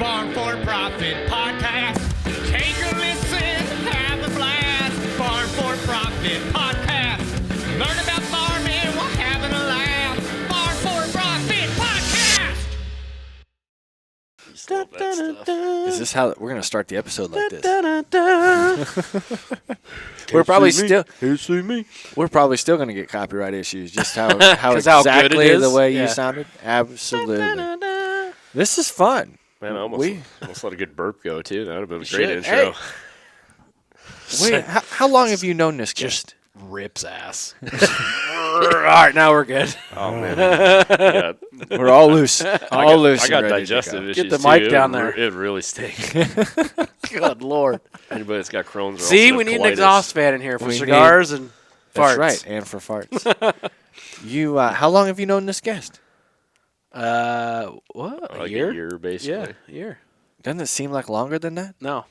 Farm4Profit podcast. Take a listen, have a blast. Farm4Profit podcast. Learn about farming while having a laugh. Farm4Profit podcast. Is this how we're going to start the episode like this? We're probably still going to get copyright issues. Just how exactly good it is. the way you sounded. Absolutely. This is fun. Man, I almost let a good burp go, too. That would have been a great intro. Hey. Wait, how long have you known this guy? Just rips ass. All right, now we're good. Oh, man. Yeah. We're all loose. All loose. I got and ready to digestive go. issues, Get the mic too. down there. It really stinks. Good Lord. Anybody that's got Crohn's or See, ulcerative we need an colitis. exhaust fan in here for We cigars and farts. That's right, and for farts. You, how long have you known this guest? What? A Like year? a year, basically. Yeah, a year. Doesn't it seem like longer than that? No.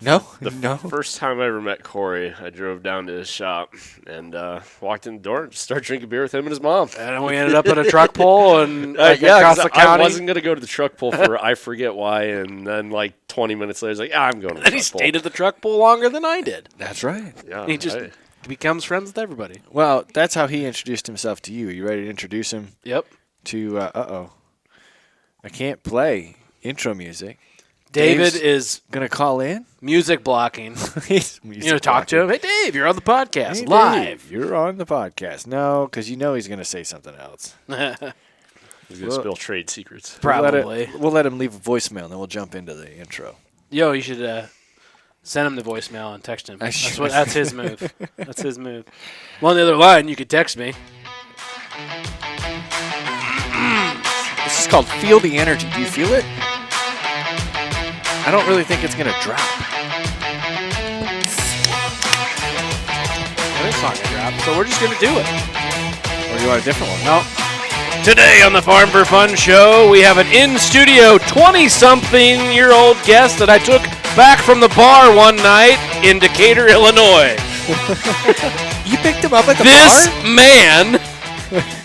No? The No? first time I ever met Corey, I drove down to his shop and walked in the door and just started drinking beer with him and his mom. And we ended up at a truck pull and Yeah, across 'cause the county. I wasn't going to go to the truck pull for I forget why, and then like 20 minutes later, I was like, I'm going to the And he truck pull. stayed at the truck pull longer than I did. That's right. Yeah, He just becomes friends with everybody. Well, that's how he introduced himself to you. You ready to introduce him Yep. to, I can't play intro music. David Dave's is going to call in. music blocking. He's Talk to him. Hey, Dave, you're on the podcast Hey, live. Dave, you're on the podcast. No, because you know he's going to say something else. He's going to spill trade secrets. Probably. We'll let him leave a voicemail, and then we'll jump into the intro. Yo, you should send him the voicemail and text him. That's his move. That's his move. Well, on the other line, you could text me. This is called Feel the Energy. Do you feel it? I don't really think it's going to drop. Well, this song will drop, so we're just going to do it. Or do you want a different one? No. Today on the Farm4Fun show, we have an in-studio 20-something-year-old guest that I took back from the bar one night in Decatur, Illinois. You picked him up at the This bar? man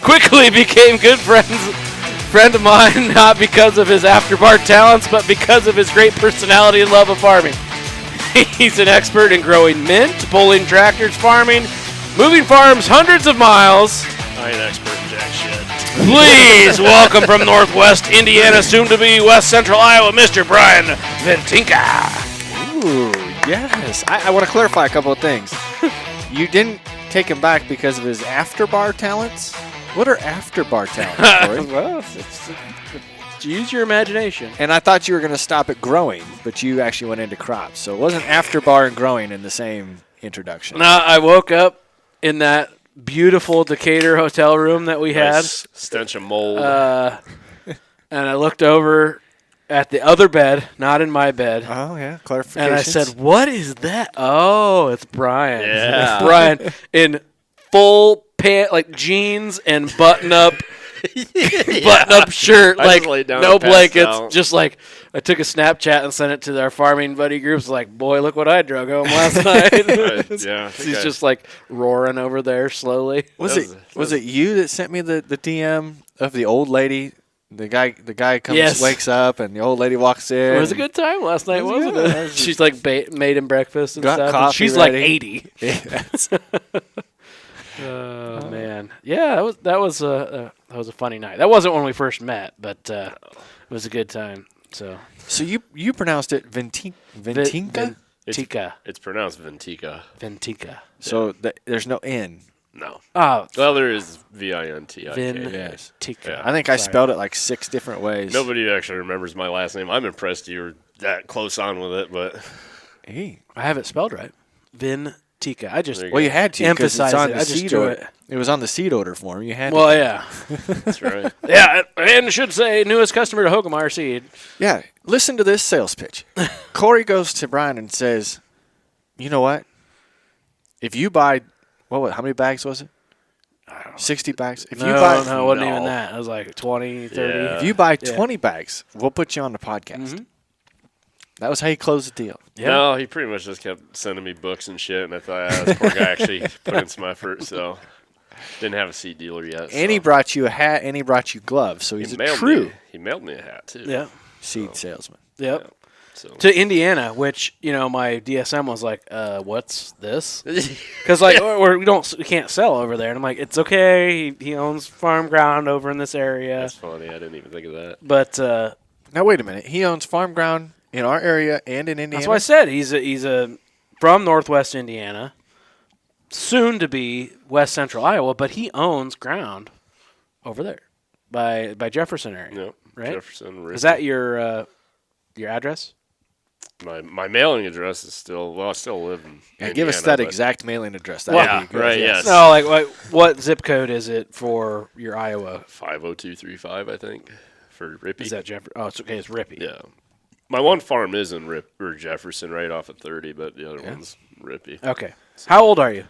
quickly became good friend of mine, not because of his after-bar talents, but because of his great personality and love of farming. He's an expert in growing mint, pulling tractors, farming, moving farms hundreds of miles. I ain't an expert in jack shit. Please welcome from Northwest Indiana, soon to be West Central Iowa, Mr. Bryan Vintika. Ooh, yes. I want to clarify a couple of things. You didn't take him back because of his after-bar talents? What are after-bar talents, Corey? Well, use your imagination. And I thought you were going to stop at growing, but you actually went into crops. So it wasn't after-bar and growing in the same introduction. No, I woke up in that beautiful Decatur hotel room that we had. Nice stench of mold. And I looked over at the other bed, not in my bed. Oh, yeah, clarification. And I said, what is that? Oh, it's Brian. Yeah. It's Brian in full like jeans and button-up shirt, I like just laid down no and passed blankets, out. just like I took a Snapchat and sent it to our farming buddy groups. Like, boy, look what I drug home last night. Yeah, I think He's just like roaring over there slowly. Was it you that sent me the DM of the old lady? The guy comes, Yes. wakes up, and the old lady walks in. It was a good time last night, wasn't it? She's like made him breakfast and Got stuff. And coffee she's ready. like 80. Yes. Oh man, yeah, that was a funny night. That wasn't when we first met, but it was a good time. So you pronounced it Vintika? Vintika. it's pronounced Vintika. Vintika. So there's no N. No. Oh, Well, there is Vintika. Yes. Vintika. Yeah. I think I Sorry. spelled it like 6 different ways. Nobody actually remembers my last name. I'm impressed you were that close on with it, but Hey. I have it spelled right. Vintika. I just There you Well, you had to because it's emphasize on it. the I just seed do order. It was on the seed order form. You had Well, to. yeah, that's right. yeah, and it should say newest customer to Hogemeyer Seed. Yeah. Listen to this sales pitch. Corey goes to Brian and says, "You know what? If you buy, how many bags was it? 60 bags. If No, you buy, no, it wasn't No. even that. It was like 20, 30. Yeah. if you buy Yeah. 20 bags, we'll put you on the podcast." Mhm. That was how you closed the deal. Yeah. No, he pretty much just kept sending me books and shit, and I thought, this poor guy actually put in some effort, so didn't have a seed dealer yet. And he so. brought you a hat, and he brought you gloves. So he's He a mailed true. Me, he mailed me a hat, too. Yeah. Seed salesman. Yep. Yeah. So To Indiana, which my DSM was like, "What's this?" Because like we can't sell over there, and I'm like, "It's okay. He owns farm ground over in this area." that's funny. I didn't even think of that. But Now wait a minute. He owns farm ground in our area and in Indiana. that's why I said he's a from Northwest Indiana, soon to be West Central Iowa, but he owns ground over there by Jefferson area. No, Right? Jefferson. Is that your address? my mailing address is still? Well, I still live in. Yeah, give us Indiana, that but- exact mailing address. That Yeah, would be good. right, yes. No, like what zip code is it for your Iowa? 50235, I think, for Rippey. Is that Jefferson? Oh, it's okay. It's Rippey. Yeah. My one farm is in Jefferson, right off of 30, but the other one's Rippey. Okay. How old are you?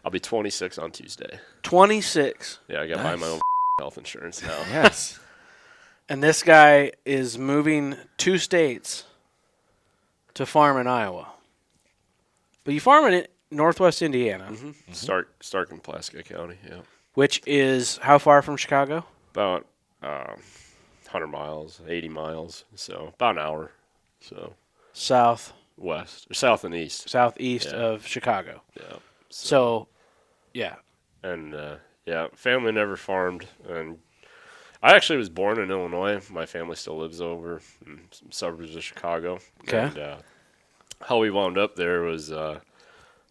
I'll be 26 on Tuesday. 26. Yeah, I got to buy my Nice. own health insurance now. Yes. And this guy is moving 2 states to farm in Iowa. But you farm in Northwest Indiana, Stark and Pulaski County, yeah. which is how far from Chicago? About 100 miles, 80 miles, so about an hour. So South, west, or south and east. southeast Yeah. of Chicago. Yeah. So, yeah. And yeah, family never farmed, and I actually was born in Illinois. My family still lives over in some suburbs of Chicago. Okay. And how we wound up there was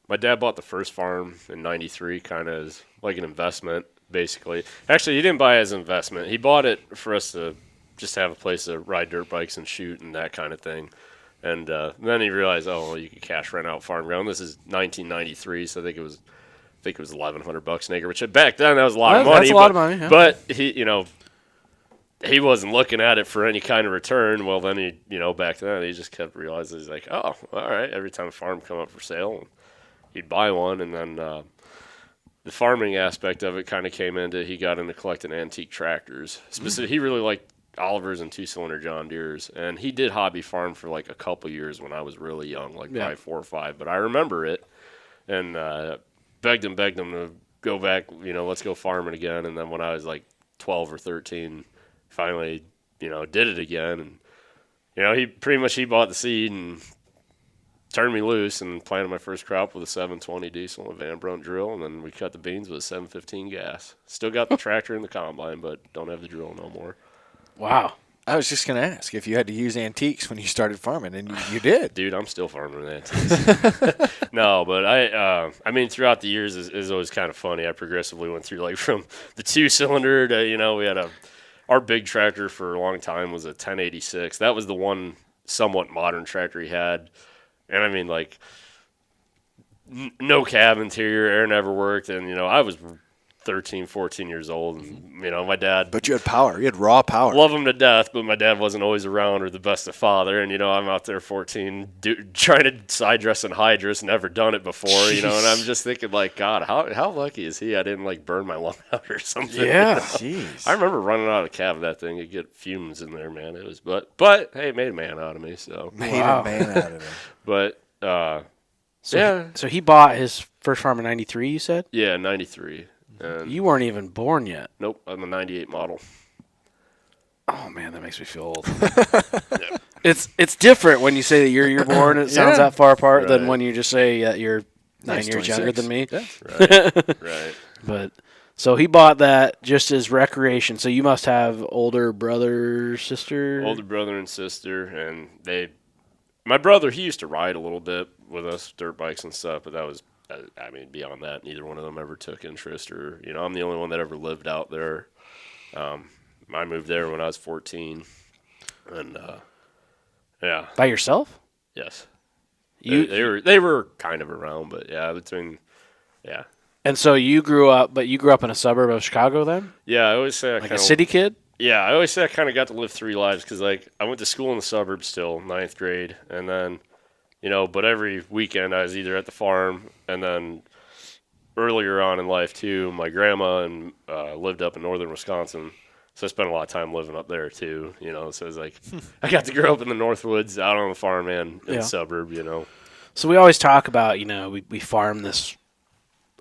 my dad bought the first farm in '93, kind of as like an investment, basically. Actually, he didn't buy it as an investment. He bought it for us to just have a place to ride dirt bikes and shoot and that kind of thing. And then he realized, oh, well, you could cash rent out farm ground. This is 1993, so I think it was $1,100 an acre, which back then that was a lot of money. That's a lot of money. Yeah. But he wasn't looking at it for any kind of return. Well, then back then he just kept realizing, he's like, oh, all right. Every time a farm come up for sale, he'd buy one. And then the farming aspect of it kind of came into, he got into collecting antique tractors. He really liked Olivers and 2-cylinder John Deeres. And he did hobby farm for like a couple years when I was really young, like probably 4 or 5. But I remember it and begged him to go back, let's go farming again. And then when I was like 12 or 13, finally, did it again. And, he bought the seed and turned me loose and planted my first crop with a 720 diesel and a Van Brunt drill. And then we cut the beans with a 715 gas. Still got the tractor and the combine, but don't have the drill no more. Wow. I was just going to ask if you had to use antiques when you started farming, and you did. Dude, I'm still farming antiques. No, but I mean, throughout the years is always kind of funny. I progressively went through like from the 2-cylinder to, we had our big tractor for a long time was a 1086. That was the one somewhat modern tractor he had. And I mean, like, no cab interior, air never worked. And, I was 13, 14 years old. And, my dad. But you had power. You had raw power. Love him to death, but my dad wasn't always around or the best of father. And, I'm out there 14 trying to side dress and high dress, never done it before, and I'm just thinking, like, God, how lucky is he I didn't, like, burn my lung out or something. Yeah. Jeez. I remember running out of the cab of that thing. You'd get fumes in there, man. It was, but hey, it made a man out of me, so. Made Wow. a man out of him. But, So he bought his first farm in 93, you said? yeah, 93. And You weren't even born yet. nope, I'm a 98 model. Oh, man, that makes me feel old. It's different when you say that you're born. It sounds Yeah. that far apart than Right. when you just say that you're 9 He's years younger 26. than me. Yeah. Right. But so he bought that just as recreation. So you must have older brother, sister. Older brother and sister, and my brother, he used to ride a little bit with us, dirt bikes and stuff, but that was, beyond that, neither one of them ever took interest, or, I'm the only one that ever lived out there. I moved there when I was 14, and, yeah, By yourself? yes. You They were kind of around, but yeah. And so you grew up in a suburb of Chicago then? Yeah, I always say Like a city kid? Yeah, I always say I kind of got to live 3 lives because, like, I went to school in the suburbs still, 9th grade, and then, but every weekend I was either at the farm, and then earlier on in life, too, my grandma lived up in northern Wisconsin, so I spent a lot of time living up there, too, so it's like I got to grow up in the Northwoods, out on the farm, and in the suburb, So we always talk about, we farm this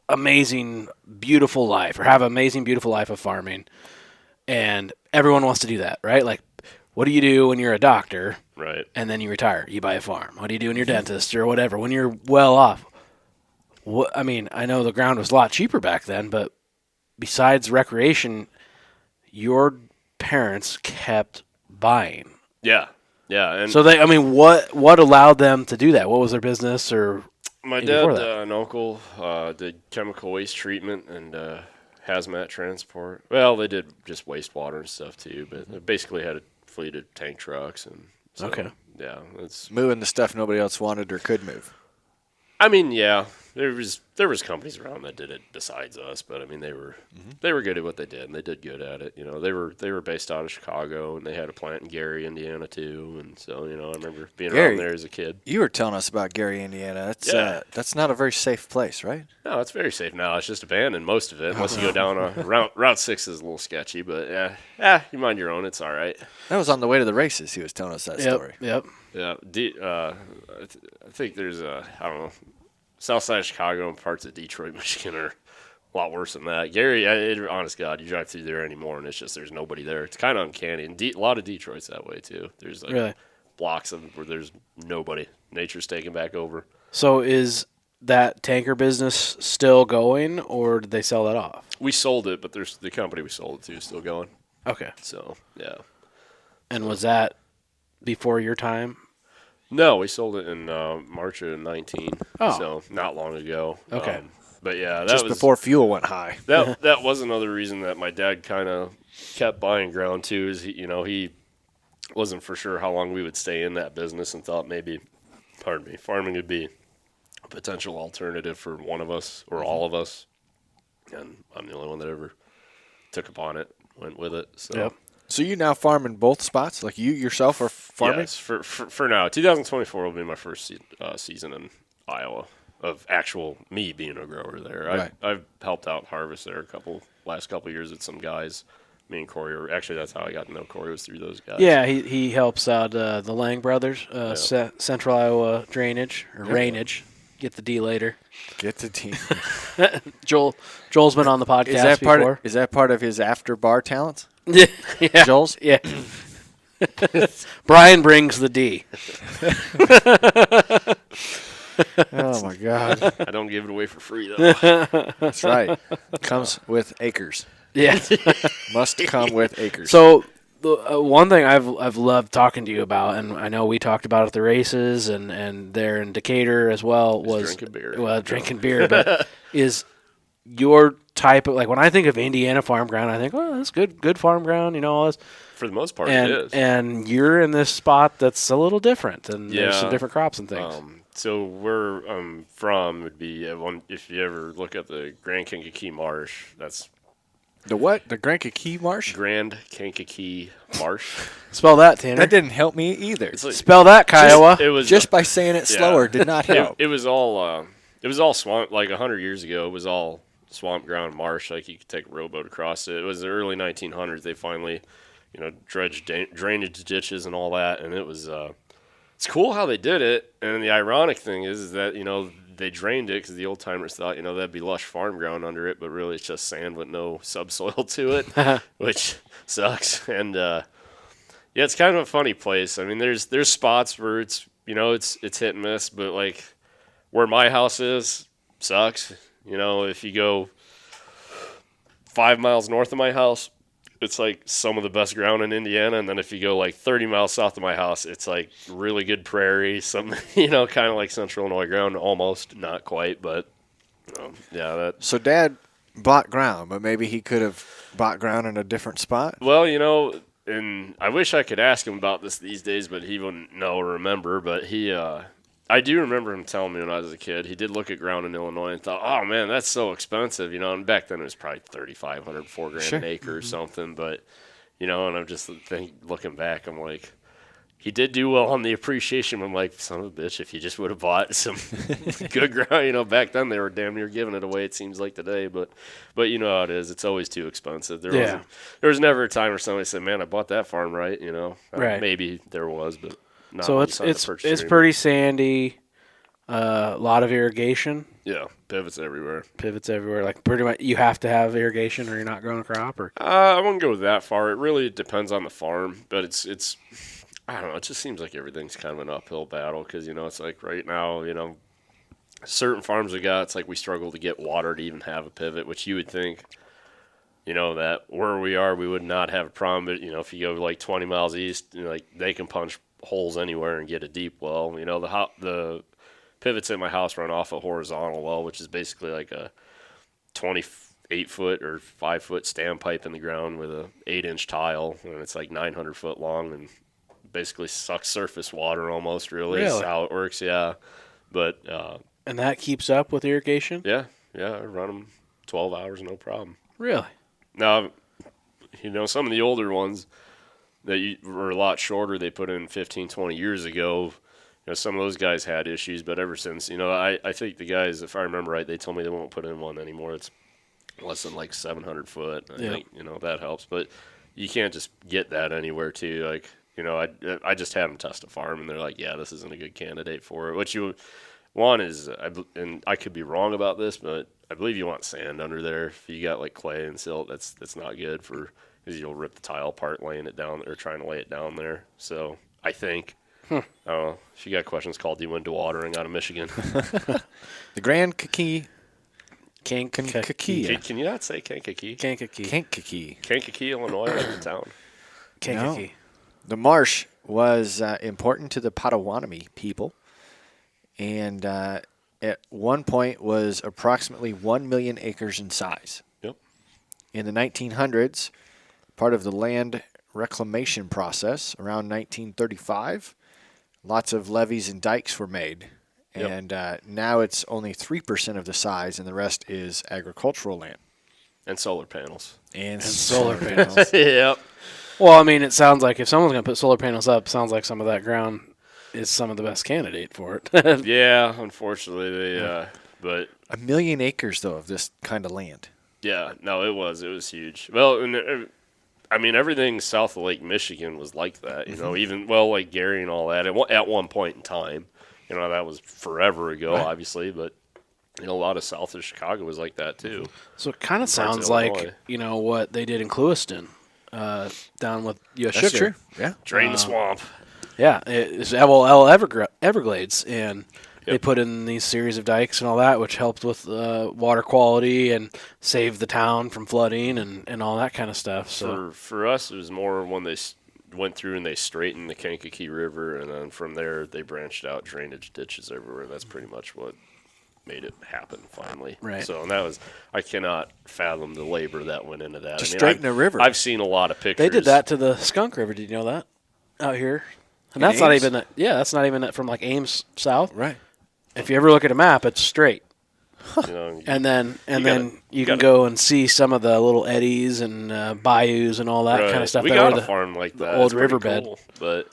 amazing, beautiful life, or have an amazing, beautiful life of farming. And everyone wants to do that, right? Like, what do you do when you're a doctor Right. and then you retire? You buy a farm. What do you do when you're a dentist or whatever? When you're well off. I mean, I know the ground was a lot cheaper back then, but besides recreation, your parents kept buying. Yeah. Yeah. And So what allowed them to do that? What was their business or my before dad that? and uncle did chemical waste treatment and hazmat transport. Well, they did just wastewater and stuff too, but they basically had a fleet of tank trucks and so, Okay. Yeah, it's. Moving the stuff nobody else wanted or could move. I mean, yeah, there was companies around that did it besides us, but I mean they were good at what they did and they did good at it. You know, they were based out of Chicago and they had a plant in Gary, Indiana too, and so I remember being Gary. around there as a kid. You were telling us about Gary, Indiana. That's Yeah. that's not a very safe place, right? No, it's very safe now. It's just abandoned, most of it, unless you go down Route 6 is a little sketchy, but yeah, you mind your own. It's all right. That was on the way to the races. He was telling us that story. Yep. Yeah, I think there's I don't know, south side of Chicago and parts of Detroit, Michigan are a lot worse than that. Gary, honest God, you drive through there anymore and it's just there's nobody there. It's kind of uncanny. And a lot of Detroit's that way too. There's like Really? blocks of where there's nobody. Nature's taking back over. So is that tanker business still going or did they sell that off? We sold it, but there's the company we sold it to is still going. Okay. So yeah. And was that before your time? No, we sold it in March of 19. Oh. So not long ago. Okay. But yeah, that Just was before fuel went high. that was another reason that my dad kind of kept buying ground too. Is he wasn't for sure how long we would stay in that business and thought maybe, farming would be a potential alternative for one of us or all of us. And I'm the only one that ever took upon it, went with it. So. Yep. So you now farm in both spots? Like you yourself are farming? Yes, for now. 2024 will be my first season in Iowa of actual me being a grower there. Right. I've helped out harvest there last couple years with some guys. Me and Corey actually that's how I got to know Corey was through those guys. Yeah, he helps out the Lang brothers, Central Iowa Drainage or Rainage. Get the D later. Get the team. Joel's been on the podcast before. Is that part of his after bar talents? Yeah. Joel's? Yeah. Brian brings the D. Oh my God. I don't give it away for free though. That's right. Comes with acres. Yeah. Must come with acres. So the one thing I've loved talking to you about, and I know we talked about at the races and there in Decatur as well, was drinking beer. Well, drinking beer, but is your type of, like, when I think of Indiana farm ground, I think, oh, that's good farm ground, all this. For the most part, And it is. and you're in this spot that's a little different, and there's some Yeah. different crops and things. So where I'm from would be if you ever look at the Grand Kankakee Marsh, that's the what? The Grand Kankakee Marsh? Grand Kankakee Marsh. Spell that, Tanner. That didn't help me either. It's like, Spell that, Kiowa. it was Just by saying it slower did not help. It was all swamp. Like 100 years ago, it was all swamp ground marsh. Like you could take a rowboat across it. It was the early 1900s. They finally, dredged drainage ditches and all that, and it was. It's cool how they did it. And the ironic thing is that they drained it because the old timers thought that'd be lush farm ground under it, but really it's just sand with no subsoil to it, which sucks. And it's kind of a funny place. I mean, there's spots where it's it's hit and miss, but like where my house is sucks. If you go 5 miles north of my house, it's like some of the best ground in Indiana, and then if you go like 30 miles south of my house, it's like really good prairie, some kind of like Central Illinois ground, almost, not quite, but that. So Dad bought ground, but maybe he could have bought ground in a different spot. Well, and I wish I could ask him about this these days, but he wouldn't know or remember. But I do remember him telling me when I was a kid, he did look at ground in Illinois and thought, oh, man, that's so expensive, and back then it was probably $3,500, $4,000 an acre or something, but, and I'm just looking back, I'm like, he did do well on the appreciation. I'm like, son of a bitch, if you just would have bought some good ground, back then they were damn near giving it away, it seems like today, but you know how it is, it's always too expensive. There was never a time where somebody said, man, I bought that farm right, Right. Maybe there was, but. So it's pretty sandy. A lot of irrigation. Yeah, pivots everywhere. Pivots everywhere. Like pretty much, you have to have irrigation, or you're not growing a crop. Or I wouldn't go that far. It really depends on the farm, but it's I don't know. It just seems like everything's kind of an uphill battle because it's like right now, certain farms we got, it's like we struggle to get water to even have a pivot, which you would think, that where we are, we would not have a problem. But if you go like 20 miles east, like they can punch holes anywhere and get a deep well. The pivots in my house run off a horizontal well, which is basically like a 28-foot or 5-foot standpipe in the ground with a 8-inch tile, and it's like 900 foot long and basically sucks surface water almost. Really, is how it works. Yeah, but and that keeps up with irrigation. Yeah, I run them 12 hours, no problem. Really? Now, some of the older ones that were a lot shorter, they put in 15, 20 years ago. Some of those guys had issues, but ever since, I think the guys, if I remember right, they told me they won't put in one anymore. It's less than like 700 foot. I think, that helps. But you can't just get that anywhere, too. Like, I just had them test a farm, and they're like, yeah, this isn't a good candidate for it. What you want is, and I could be wrong about this, but I believe you want sand under there. If you got like clay and silt, that's not good because you'll rip the tile apart laying it down or trying to lay it down there. So I think. I don't know. If you got questions, call D1 Dewatering out of Michigan. The Grand Kankakee. Can you not say Kankakee? Kankakee, Illinois, right in town. Kankakee. No. The marsh was important to the Potawatomi people, and at one point was approximately 1 million acres in size. Yep. In the 1900s, part of the land reclamation process around 1935, lots of levees and dikes were made, and now it's only 3% of the size, and the rest is agricultural land. And solar panels. And solar panels. Yep. Well, I mean, it sounds like if someone's going to put solar panels up, it sounds like some of that ground is some of the best candidate for it. Yeah, unfortunately, but 1 million acres, though, of this kind of land. Yeah, no, it was huge. Well, and I mean, everything south of Lake Michigan was like that, even, like Gary and all that. At one point in time, that was forever ago, obviously, but, a lot of south of Chicago was like that, too. So it kind of sounds like, what they did in Clewiston down with U.S. That's Sugar. true. Yeah. Drain the swamp. Yeah, it's Everglades, and they put in these series of dikes and all that, which helped with water quality and saved the town from flooding and all that kind of stuff. So for us, it was more when they went through and they straightened the Kankakee River, and then from there they branched out drainage ditches everywhere. That's pretty much what made it happen finally. Right. So and that was, I cannot fathom the labor that went into that. To straighten a river. I've seen a lot of pictures. they did that to the Skunk River. Did you know that? Out here. And that's not even that's not even from like Ames south. Right. If you ever look at a map, it's straight. You And then you can go and see some of the little eddies and bayous and all that kind of stuff. We got a farm like that. Old It's pretty riverbed. cool, but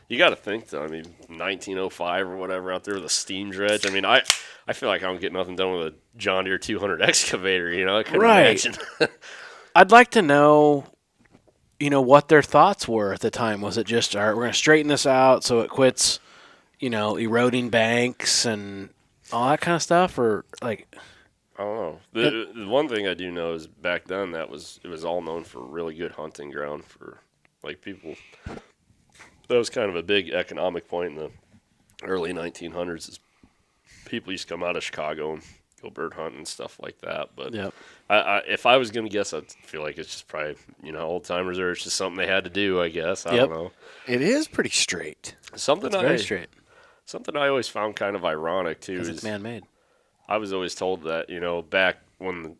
you got to think though. I mean, 1905 or whatever out there with a steam dredge. I mean, I feel like I don't get nothing done with a John Deere 200 excavator. I couldn't imagine. I'd like to know, what their thoughts were at the time. Was it just, all right, we're going to straighten this out so it quits, eroding banks and all that kind of stuff, or like? I don't know. The one thing I do know is back then it was all known for really good hunting ground for like people. That was kind of a big economic point in the early 1900s. Is people used to come out of Chicago and go bird hunting and stuff like that. But if I was going to guess, I'd feel like it's just probably old timers, or it's just something they had to do. I guess I don't know. It is pretty straight. Very straight. Something I always found kind of ironic too Because is it's man-made. I was always told that, back when,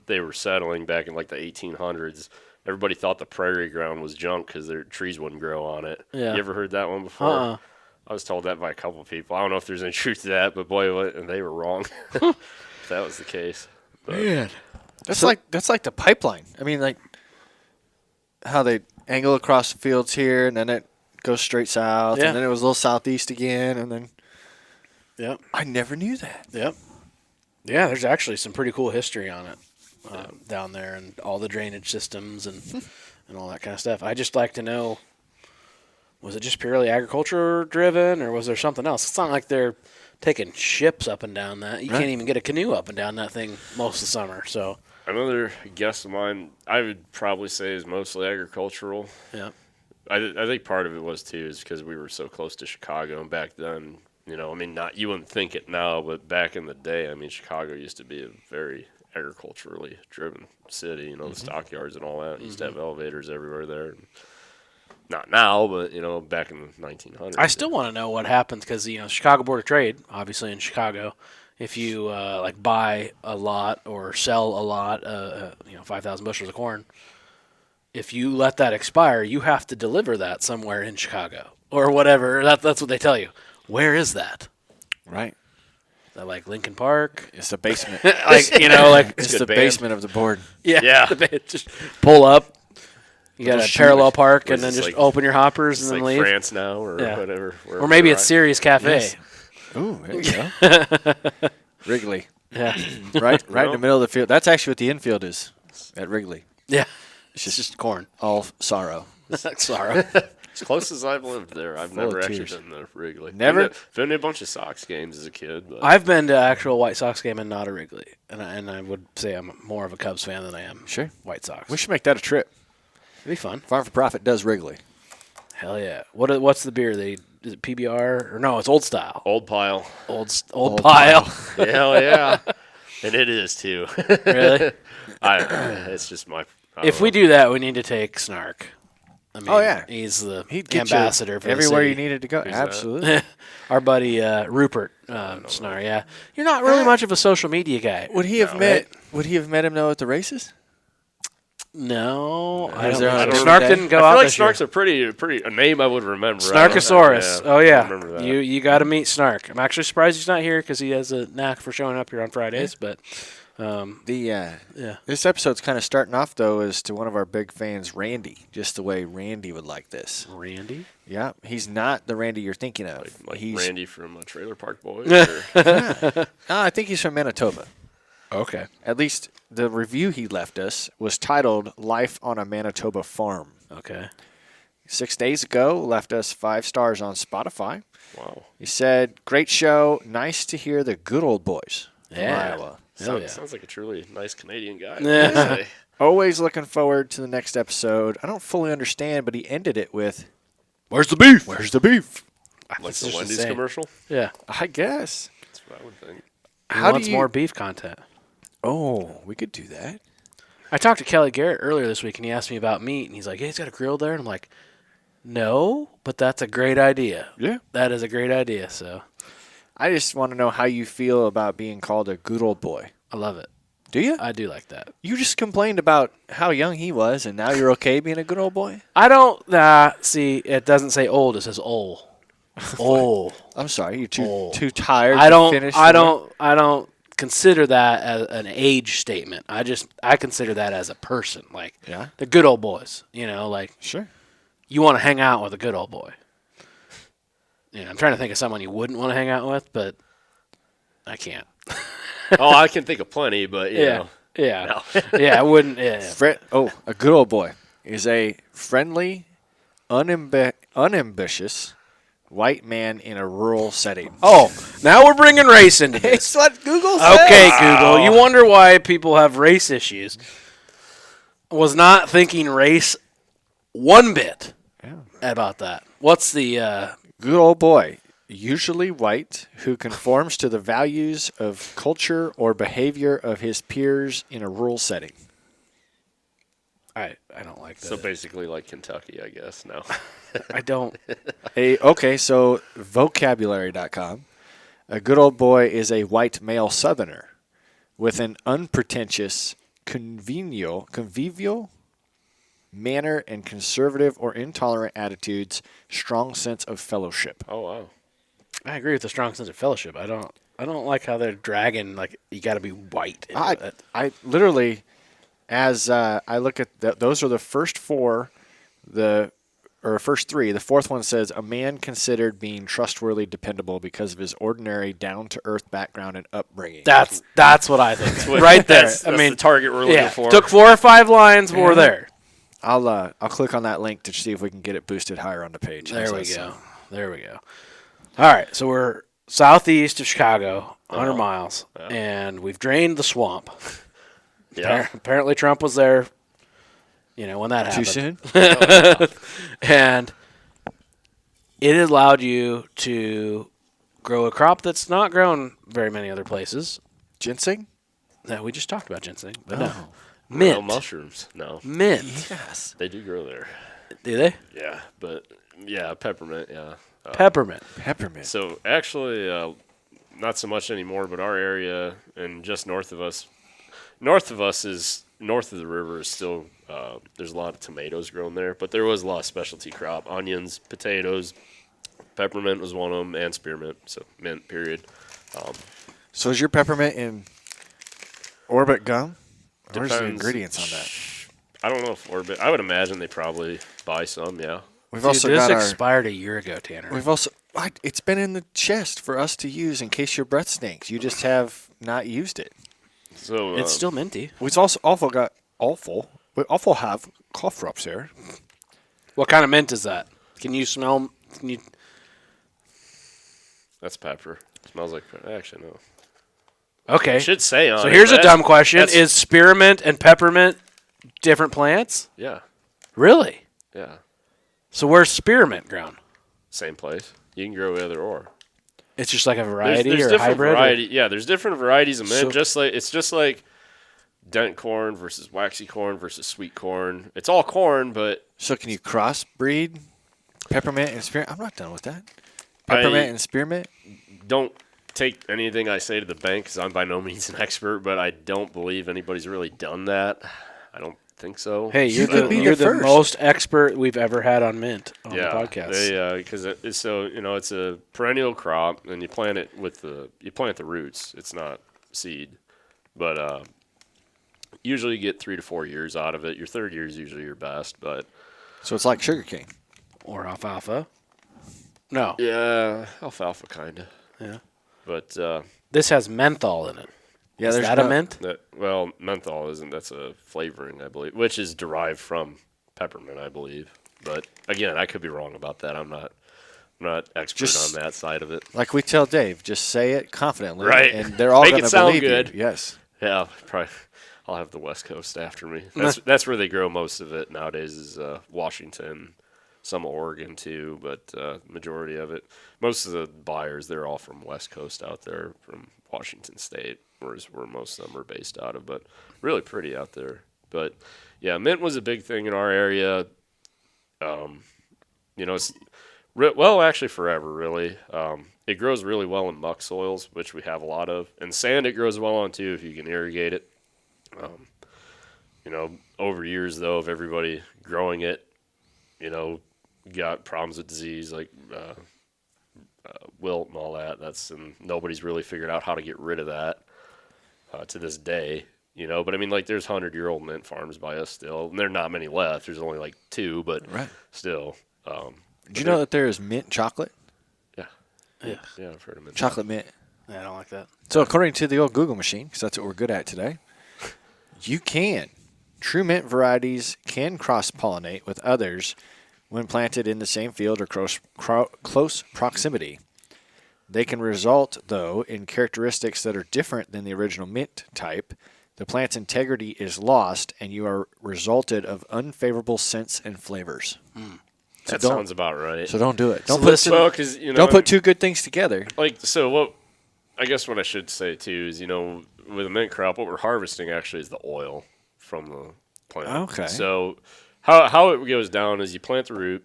they were settling back in like the 1800s, everybody thought the prairie ground was junk because their trees wouldn't grow on it. Yeah. You ever heard that one before? I was told that by a couple of people. I don't know if there's any truth to that, but boy, and they were wrong. If that was the case. But, Man. That's like the pipeline. I mean, like how they angle across the fields here, and then it goes straight south, and then it was a little southeast again, and then. Yep. I never knew that. Yep. Yeah, there's actually some pretty cool history on it down there, and all the drainage systems and all that kind of stuff. I just like to know Was it just purely agriculture driven, or was there something else? It's not like they're taking ships up and down that. You can't even get a canoe up and down that thing most of the summer. So Another guess of mine, I would probably say, is mostly agricultural. yeah, I think part of it was too is because we were so close to Chicago, and back then, not you wouldn't think it now, but back in the day, I mean, Chicago used to be a very agriculturally driven city. The stockyards and all that. Used to have elevators everywhere there. Not now, but back in the 1900s. I still want to know what happens because Chicago Board of Trade, obviously in Chicago, if you buy a lot or sell a lot, 5,000 bushels of corn, if you let that expire, you have to deliver that somewhere in Chicago or whatever. That's what they tell you. Where is that? Right. Is that like Lincoln Park? It's the basement. It's It's the basement of the board. Yeah. Just pull up. You got a parallel park, and then just like, open your hoppers and then like leave. France now, or whatever. Or maybe it's Sirius Cafe. Yes. Ooh, there you go. Wrigley. Yeah. Right in the middle of the field. That's actually what the infield is at Wrigley. Yeah. It's just corn. All sorrow. Sorrow. As close as I've lived there, I've never of actually tears. been there Wrigley. Never? Been to a bunch of Sox games as a kid. But I've been to actual White Sox game and not a Wrigley, and I would say I'm more of a Cubs fan than I am Sure. White Sox. We should make that a trip. It'd be fun. Farm for Profit does Wrigley. Hell yeah! What's the beer? Is it PBR or no? It's Old Style. Old Pile. Old Pile. Hell yeah. And it is too. Really? It's just my. If we do that, we need to take Snark. I mean, Oh, yeah. He's the He'd get ambassador you for everywhere the you city. needed to go. that? Absolutely. Our buddy Rupert Snar. Yeah, you're not really much of a social media guy. Would he have met? Would he have met him though at the races? No, I Is don't there know. a different Snark day? didn't go I out feel like this Snark's year. a pretty a name I would remember. Snarkosaurus. I Oh yeah, remember that. you got to meet Snark. I'm actually surprised he's not here because he has a knack for showing up here on Fridays. But This episode's kind of starting off though as to one of our big fans, Randy. Just the way Randy would like this. Randy. Yeah, he's not the Randy you're thinking of. Like he's Randy from Trailer Park Boys. Or, I think he's from Manitoba. Okay. At least the review he left us was titled "Life on a Manitoba Farm." Okay. 6 days ago, left us 5 stars on Spotify. wow. He said, "Great show. Nice to hear the good old boys from Yeah. Iowa. Hell yeah. Sounds like a truly nice Canadian guy. Yeah. Always looking forward to the next episode. I don't fully understand, but he ended it with, Where's the beef? "Where's the beef?" Like It's the just Wendy's insane. commercial. Yeah. I guess. That's what I would think. He How do wants you- more beef content. Oh, we could do that. I talked to Kelly Garrett earlier this week, and he asked me about meat, and he's like, "Hey, he's got a grill there," and I'm like, "No, but that's a great idea. Yeah. That is a great idea." So I just want to know how you feel about being called a good old boy. I love it. Do you? I do like that. You just complained about how young he was, and now you're okay being a good old boy? I don't see. It doesn't say old. It says old. Old. I'm sorry, you're too Oh. too tired I to finish. I don't consider that as an age statement. I consider that as a person. Like Yeah. the good old boys. Like Sure. you want to hang out with a good old boy. I'm trying to think of someone you wouldn't want to hang out with, but I can't. Oh, I can think of plenty, but you know. Yeah. Yeah, I wouldn't. Yeah. A good old boy is a friendly, unambitious white man in a rural setting. Oh, now we're bringing race into this. It's what Google says. Okay, Google. You wonder why people have race issues. Was not thinking race one bit about that. What's the Good old boy, usually white, who conforms to the values of culture or behavior of his peers in a rural setting. I don't like that. So basically like Kentucky, I guess, now. I don't. So vocabulary.com. A good old boy is a white male southerner with an unpretentious, convivial manner and conservative or intolerant attitudes, strong sense of fellowship. Oh, wow. I agree with the strong sense of fellowship. I don't like how they're dragging like you got to be white. into it. I literally, as I look at those are the first four, first three. The fourth one says a man considered being trustworthy, dependable because of his ordinary, down-to-earth background and upbringing. That's what I think. Right there. That's the target we're looking for. Took 4 or 5 lines. We're there. I'll click on that link to see if we can get it boosted higher on the page. There How's we that go. sound? There we go. All right, so we're southeast of Chicago, 100 miles, Yeah. and we've drained the swamp. Yeah. Apparently Trump was there, when that Too happened. soon? And it allowed you to grow a crop that's not grown very many other places. Ginseng? No, we just talked about ginseng, but Oh. no. Real Mint. mushrooms. No. Mint. Yes. They do grow there. Do they? Yeah, but yeah, peppermint. Yeah. Peppermint. Peppermint. So actually, not so much anymore. But our area and just north of us is north of the river is still. There's a lot of tomatoes grown there, but there was a lot of specialty crop: onions, potatoes. Peppermint was one of them, and spearmint. So mint. Period. So is your peppermint in Orbit gum? Where's the Depends. ingredients on that? I don't know if Orbit. I would imagine they probably buy some. Yeah. We've Dude, also this got our. expired a year ago, Tanner. We've also. It's been in the chest for us to use in case your breath stinks. You just have not used it. So It's still minty. We've also got awful. We also have cough drops here. What kind of mint is that? Can you smell? Can you? that's pepper. Smells like actually no. Okay. It should say on. So it, here's a but dumb question: that's- is spearmint and peppermint different plants? Yeah. Really? Yeah. So where's spearmint grown? Same place. You can grow either or. It's just like a variety There's or a different hybrid. variety. Yeah, there's different varieties of mint. So- It's just like dent corn versus waxy corn versus sweet corn. It's all corn, but So can you crossbreed peppermint and spearmint? I'm not done with that. Peppermint and spearmint? don't take anything I say to the bank because I'm by no means an expert. But I don't believe anybody's really done that. I don't think so. Hey, You you're could the be you're the the first. most expert we've ever had on mint on yeah, the podcast. because it's it's a perennial crop, and you plant it you plant the roots. It's not seed, but usually you get 3 to 4 years out of it. Your third year is usually your best, but So it's like sugarcane. Or alfalfa. No. yeah, alfalfa kind of. Yeah. But This has menthol in it. Yeah, Is there's that a no- mint? menthol isn't. That's a flavoring, I believe, which is derived from peppermint, I believe. But again, I could be wrong about that. I'm not expert Just- on that side of it. Like we tell Dave, just say it confidently, Right. and they're all Make going it to sound believe good. you. Yes. Yeah, probably. I'll have the West Coast after me. That's where they grow most of it nowadays. Is Washington, some Oregon too, but majority of it. Most of the buyers, they're all from West Coast out there, from Washington State, where most of them are based out of. But really pretty out there. But yeah, mint was a big thing in our area. It's actually forever really. It grows really well in muck soils, which we have a lot of, and sand it grows well on too if you can irrigate it. Over years though of everybody growing it, got problems with disease like wilt and all that. And nobody's really figured out how to get rid of that to this day. But I mean, like there's 100-year-old mint farms by us still, and there are not many left. There's only like 2, but Right. still. Did you know that there is mint chocolate? Yeah, Yeah. yeah, I've heard of mint. Chocolate mint. I don't like that. So according to the old Google machine, because that's what we're good at today, you can. True mint varieties can cross-pollinate with others when planted in the same field or close proximity. They can result, though, in characteristics that are different than the original mint type. The plant's integrity is lost, and you are resulted of unfavorable scents and flavors. So That don't- sounds about right. So don't do it. Don't So put listen- Well, because don't put two good things together. what I guess what I should say too is with a mint crop, what we're harvesting actually is the oil from the plant. Okay. So how it goes down is you plant the root,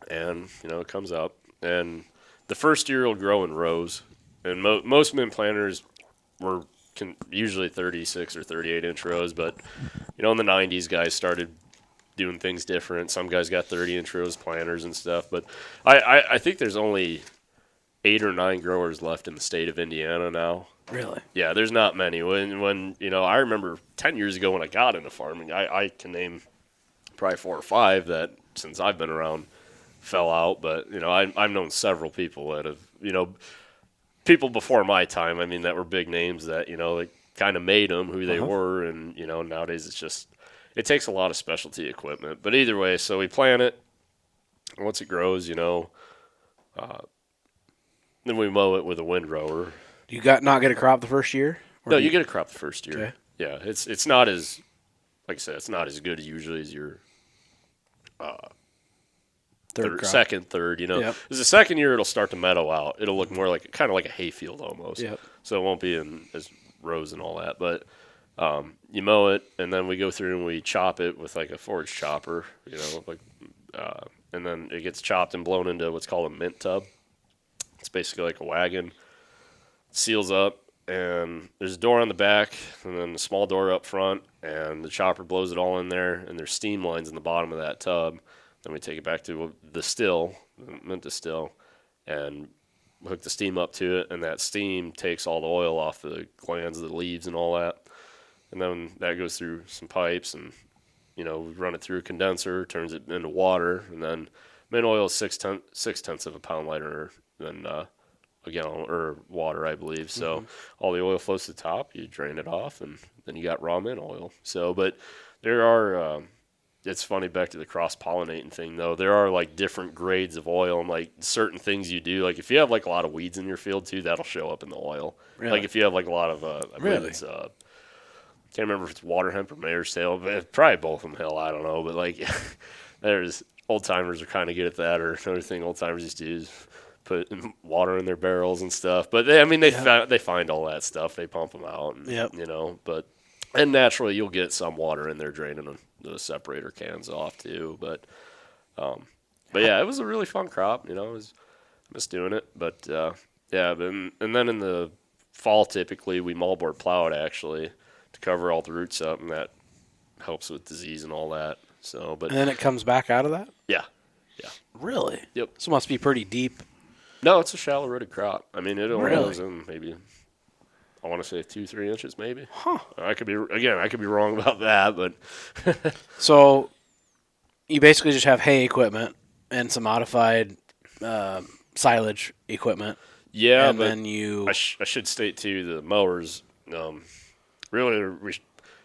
and it comes up, and the first year it'll grow in rows, and most mint planters were usually 36 or 38 inch rows, but in the 90s guys started doing things different. Some guys got 30-inch rows planters and stuff, but I think there's only 8 or 9 growers left in the state of Indiana now. Really? Yeah, there's not many. When I remember 10 years ago when I got into farming, I can name probably 4 or 5 that since I've been around fell out. But I've known several people that have people before my time. I mean, that were big names that like kind of made them who they were, and nowadays it's just it takes a lot of specialty equipment. But either way, so we plant it. Once it grows, then we mow it with a windrower. Do you not get a crop the first year? No, you get a crop the first year. Okay. Yeah, it's not as, like I said, it's not as good usually as your Third crop. second, third. Yep. Because the second year it'll start to meadow out. It'll look more like kind of like a hayfield almost. Yep. So it won't be in as rows and all that. But you mow it, and then we go through and we chop it with like a forage chopper. And then it gets chopped and blown into what's called a mint tub. It's basically like a wagon. Seals up, and there's a door on the back, and then a small door up front, and the chopper blows it all in there, and there's steam lines in the bottom of that tub. Then we take it back to the still, mint distill, and hook the steam up to it, and that steam takes all the oil off the glands of the leaves and all that. And then that goes through some pipes, and we run it through a condenser, turns it into water, and then mint oil is 6/10 of a pound lighter than a gallon or water, I believe. So all the oil flows to the top, you drain it off, and then you got raw mint oil. So, but there are, it's funny, back to the cross-pollinating thing, though. There are, like, different grades of oil and, like, certain things you do. Like, if you have, like, a lot of weeds in your field, too, that'll show up in the oil. Really? Like, if you have, like, a lot of, I believe it's, can't remember if it's water hemp or mare's tail, but probably both of them, hell, I don't know. But, like, there's old-timers are kind of good at that, or another thing old-timers used to do is put water in their barrels and stuff. But, they find all that stuff. They pump them out, and, and naturally you'll get some water in there draining the separator cans off, too. But yeah, it was a really fun crop, I miss doing it. But, and then in the fall, typically, we moldboard plow it, actually, to cover all the roots up, and that helps with disease and all that. So, but And then it comes back out of that? yeah. Really? Yep. So it must be pretty deep. No, it's a shallow rooted crop. I mean, it only Really? goes in maybe, I want to say 2-3 inches, maybe. Huh. I could be wrong about that, but So you basically just have hay equipment and some modified silage equipment. yeah. And But then you... I should state too, the mowers.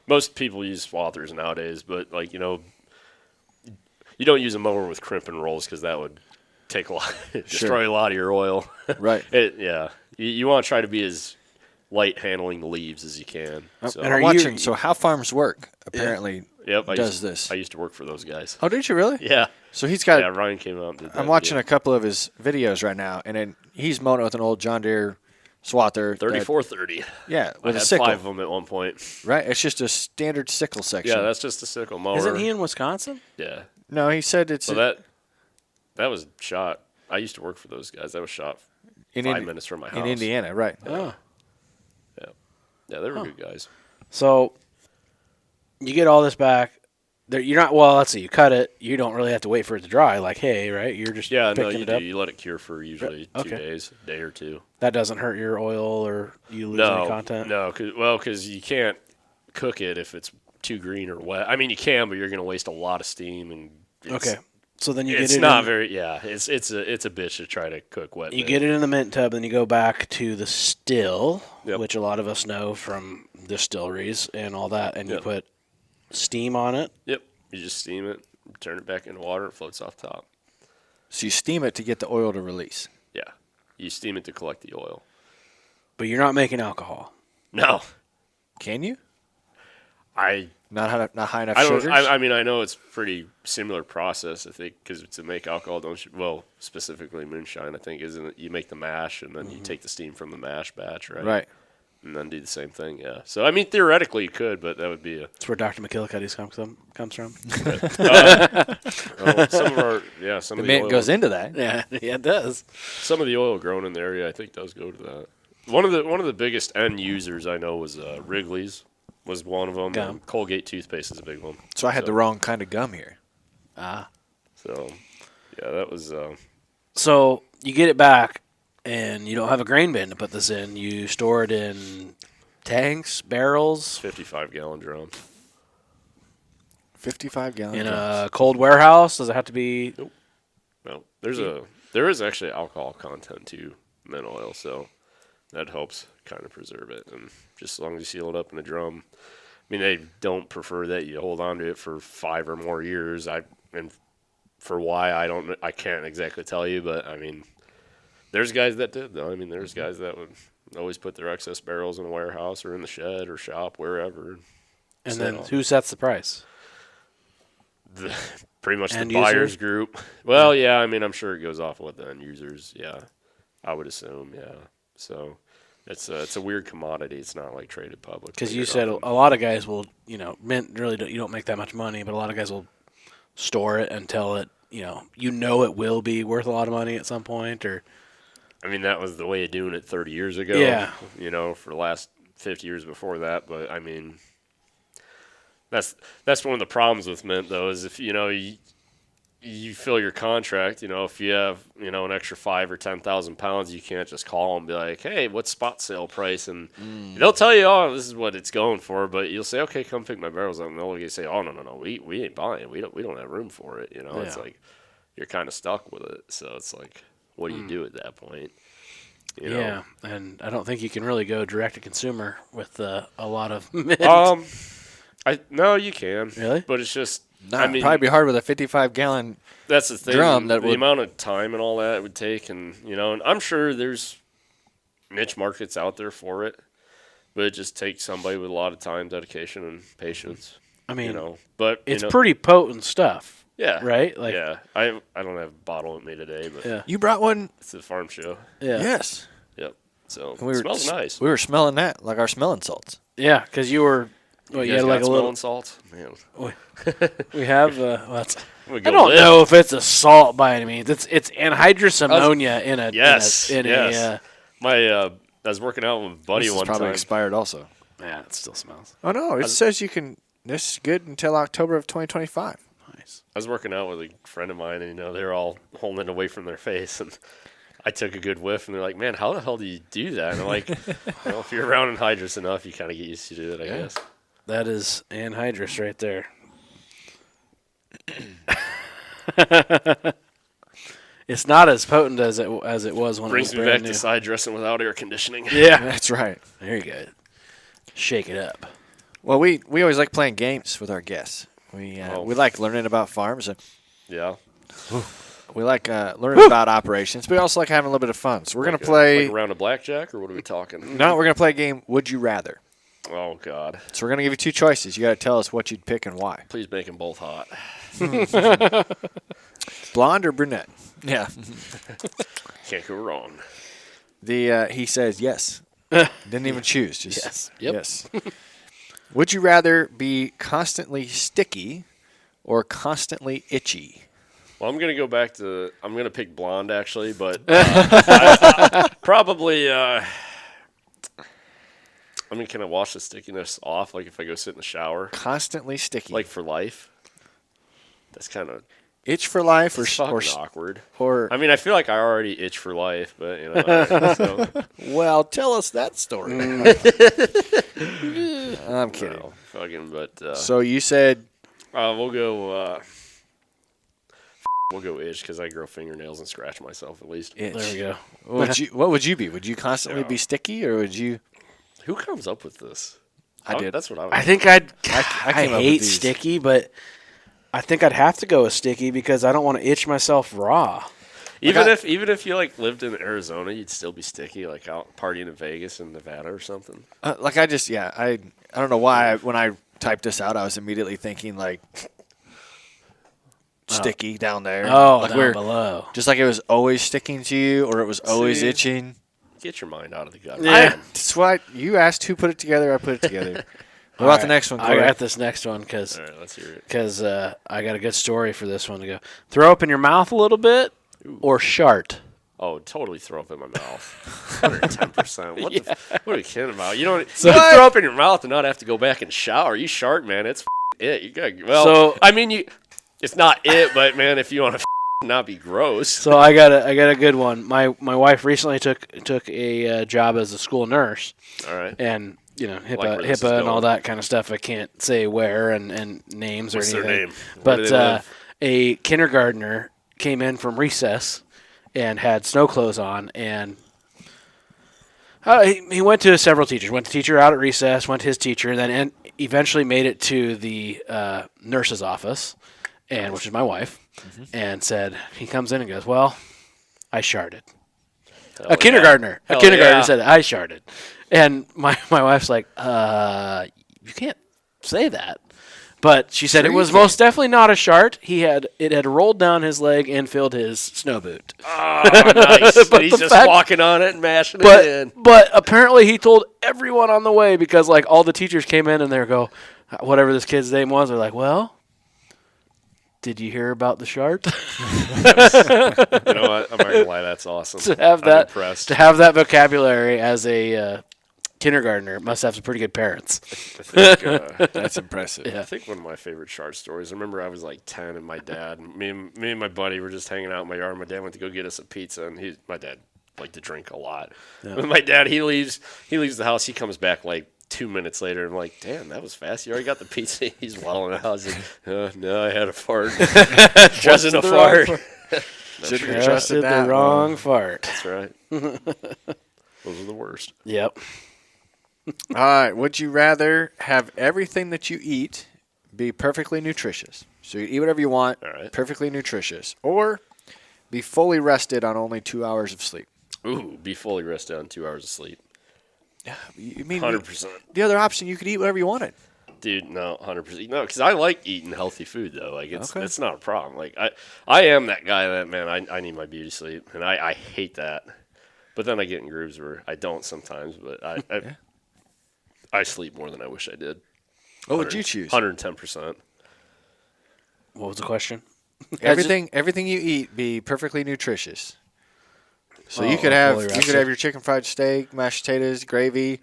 Most people use swathers nowadays, but you don't use a mower with crimp and rolls because that would take a lot, destroy a lot of your oil. Right. You want to try to be as light handling the leaves as you can. So. And are I'm you- watching. So how farms work apparently Yep, does this. I used to work for those guys. Oh, did you really? Yeah. So he's got. Yeah, Ryan came out and did that. I'm watching video. a couple of his videos right now, and then he's mowing it with an old John Deere swather. 3430. Yeah, I with a had sickle. 5 of them at one point. Right. It's just a standard sickle section. Yeah, that's just a sickle mower. Isn't he in Wisconsin? Yeah. No, he said it's So that was shot. I used to work for those guys. That was shot in 5 minutes from my house. in Indiana, right? Oh. Yeah, they were good guys. So you get all this back. You're not, well, let's see, you cut it. You don't really have to wait for it to dry like hay, right? You're just Yeah, no, picking you it do. up. You let it cure for usually 2 Okay. days, a day or two. That doesn't hurt your oil or you lose any content? No, because you can't cook it if it's too green or wet. I mean, you can, but you're going to waste a lot of steam. And Okay. So then you get it's it not in, very, it's a bitch to try to cook wet. you mint. get it in the mint tub, then you go back to the still, Yep. which a lot of us know from distilleries and all that, and you Yep. put steam on it. Yep. You just steam it, turn it back into water, it floats off top. So you steam it to get the oil to release. Yeah. You steam it to collect the oil. But you're not making alcohol. No. Can you? I Not high enough don't. sugars. I mean, I know it's pretty similar process. I think because to make alcohol, don't you? Well, specifically moonshine, I think isn't it? You make the mash and then you take the steam from the mash batch, right? Right. And then do the same thing. Yeah. So I mean, theoretically, you could, but that would be a. That's where Dr. McKillicuddy's comes from. Some of our some The of the mint oil, goes into that. Yeah, it does. some of the oil grown in the area, I think, does go to that. One of the biggest end users I know was Wrigley's. Was one of them. Gum. And Colgate toothpaste is a big one. So I had the wrong kind of gum here. So, yeah, that was. So you get it back, and you don't have a grain bin to put this in. You store it in tanks, barrels, 55-gallon drum. 55-gallon. in a cold warehouse. Does it have to be? No, there is actually alcohol content to mint oil, so that helps kind of preserve it. And just as long as you seal it up in a drum, mean, they don't prefer that you hold on to it for 5 or more years. And for why, I can't exactly tell you, but I mean, there's guys that did though. I mean, there's guys that would always put their excess barrels in a warehouse or in the shed or shop, wherever. And then who sets the price? Pretty much End the buyers users? group. Well, yeah, I mean, I'm sure it goes off with the end users. Yeah, I would assume. Yeah, so it's a weird commodity. It's not like traded publicly. Because you said a lot of guys will, mint really you don't make that much money, but a lot of guys will store it until it, it will be worth a lot of money at some point, or. I mean, that was the way of doing it 30 years ago. Yeah. For the last 50 years before that. But I mean, that's one of the problems with mint, though, is if you fill your contract. If you have an extra 5 or 10,000 pounds, you can't just call and be like, hey, what's spot sale price? And they'll tell you, oh, this is what it's going for. But you'll say, okay, come pick my barrels up. And they'll say, oh, no, we ain't buying. We don't have room for it. It's like you're kind of stuck with it. So it's like, what do you do at that point? Yeah, and I don't think you can really go direct to consumer with a lot of mint. No, you can. Really? But it's just, Probably be hard with a 55-gallon. That's the thing. Drum the that would- amount of time and all that it would take, and and I'm sure there's niche markets out there for it, but it just takes somebody with a lot of time, dedication, and patience. I mean, but it's pretty potent stuff. Yeah. Right? Like, yeah. I don't have a bottle with me today, but Yeah. You brought one? it's a farm show. Yeah. Yes. Yep. So And it smells nice. We were smelling that, like our smelling salts. Yeah, because you were. Well, you guys had like got a little. smelling salt, man. We have. We I go don't live. know if it's a salt by any means. It's anhydrous ammonia in a. Yes. In yes. I was working out with a buddy This is one probably time. expired also. yeah, it still smells Oh, no. It says you can. This is good until October of 2025. nice. I was working out with a friend of mine, and they were all holding it away from their face, and I took a good whiff, and they're like, "Man, how the hell do you do that?" And I'm like, "If you're around anhydrous enough, you kind of get used to it, I guess." That is anhydrous right there. It's not as potent as it was when Brings it me was back brand new. to side dressing without air conditioning. Yeah, That's right. there you go. Shake it up. Well, we always like playing games with our guests. We like learning about farms. And Yeah. we like learning about operations. But we also like having a little bit of fun. So we're going to play. like a round of blackjack, or what are we talking? No, we're going to play a game, Would You Rather. Oh God! So we're going to give you two choices. You got to tell us what you'd pick and why. Please make them both hot. Blonde or brunette? Yeah. Can't go wrong. He says yes. Didn't even choose. Just Yes. Yep. Yes. Would you rather be constantly sticky or constantly itchy? Well, I'm gonna go back to. I'm gonna pick blonde actually, but probably. I mean, can I wash the stickiness off? Like if I go sit in the shower, Constantly sticky. like for life. That's kind of itch for life or awkward. or I mean, I feel like I already itch for life, but so, well, tell us that story. I'm kidding. no, fucking. But So you said we'll go. We'll go itch because I grow fingernails and scratch myself at least. itch. There we go. What would you be? Would you constantly Yeah. be sticky or would you? Who comes up with this? I did. That's what I. I think I came up with hate these. sticky, but I think I'd have to go with sticky because I don't want to itch myself raw. Even if you like lived in Arizona, you'd still be sticky, like out partying in Vegas and Nevada or something. I don't know why when I typed this out, I was immediately thinking like sticky down there. Oh, like down below. just like it was always sticking to you or it was always See? itching. Get your mind out of the gutter. Yeah. That's why you asked who put it together. I put it together. What about the next one, I Corey? got this next one because All right, let's hear it. I got a good story for this one to go. Throw up in your mouth a little bit or shart. Oh, totally throw up in my mouth. 110%. What are you kidding about? You don't you can throw up in your mouth and not have to go back and shower. You shark, man. It's it. You got I mean, it's not it, but man, if you want to not be gross. So I got a good one. My wife recently took a job as a school nurse, All right. and Like where this is HIPAA and all going. that kind of stuff. I can't say where and names What's or their anything. name? Where do But they live? a kindergartner came in from recess and had snow clothes on, and He went to several teachers. Went to teacher out at recess, went to his teacher, then eventually made it to the nurse's office, which is my wife, and said, he comes in and goes, well, I sharted. A kindergartner said, I sharted. And my wife's like, you can't say that. But she said it was most definitely not a shart. It had rolled down his leg and filled his snow boot. Oh, nice. But he's just walking on it and mashing it in. But apparently he told everyone on the way because like all the teachers came in and they go, whatever this kid's name was, they're like, well, did you hear about the shart? You know what? I'm not gonna lie, that's awesome. I'm impressed. To have that vocabulary as a kindergartner must have some pretty good parents. I think, That's impressive. I think one of my favorite shart stories. I remember I was like 10, and my dad, me and my buddy were just hanging out in my yard. My dad went to go get us a pizza, and my dad liked to drink a lot. Yeah. My dad, he leaves the house. He comes back like 2 minutes later. I'm like, damn, that was fast. You already got the pizza. He's welling out. I was like, no, I had a fart. Wasn't a fart. Should have trusted the wrong fart. That's right. Those are the worst. Yep. All right. Would you rather have everything that you eat be perfectly nutritious? So you eat whatever you want, perfectly nutritious, or be fully rested on only 2 hours of sleep? Ooh, be fully rested on 2 hours of sleep. You mean 100%. The other option, you could eat whatever you wanted. Dude, no, 100%. No, because I like eating healthy food, though. Like, it's not a problem. Like, I am that guy that, man, I need my beauty sleep, and I hate that. But then I get in grooves where I don't sometimes, but I sleep more than I wish I did. What would you choose? 110%. What was the question? Everything you eat be perfectly nutritious. So you could have your chicken fried steak, mashed potatoes, gravy,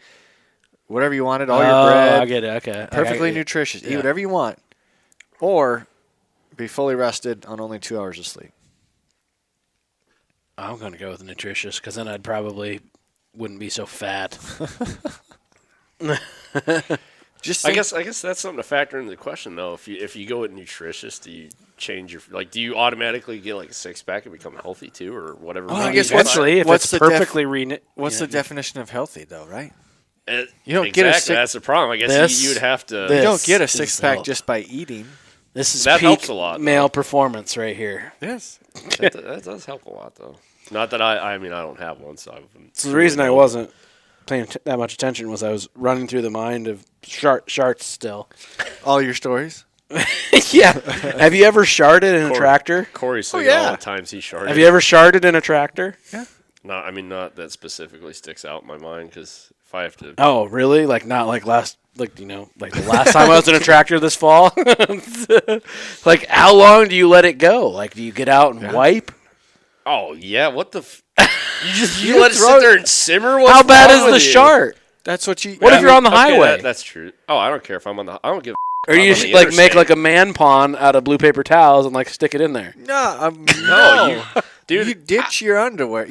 whatever you wanted, all your bread. I get it. Okay. Perfectly nutritious. Eat whatever you want. Or be fully rested on only 2 hours of sleep. I'm going to go with nutritious because then I'd probably wouldn't be so fat. I guess that's something to factor into the question, though. If you go with nutritious, do you change your do you automatically get like a six pack and become healthy too, or whatever? Well, I guess eventually, if it's perfectly what's the definition of healthy, though, right? You don't get a six. That's the problem. I guess you'd have to. You don't get a six pack just by eating. This is that peak helps a lot. Male performance right here. Yes, that does help a lot, though. Not that I mean I don't have one, so the reason I wasn't paying that much attention was I was running through the mind of sharts still. All your stories? Yeah. Have you ever sharted in a tractor? Corey said all the times he sharted. Have you ever sharted in a tractor? Yeah. No, I mean not that specifically sticks out in my mind because if I have to. Oh, really? Like not like last. Like, the last time I was in a tractor this fall. Like, how long do you let it go? Like, do you get out and wipe? Oh, yeah. What the? You let it sit there and simmer? How bad is the shart? That's what you. What if you're on the highway? That's true. Oh, I don't care if I'm on the. I don't give. Or you just make like a man pond out of blue paper towels and like stick it in there. No, dude. You ditch your underwear.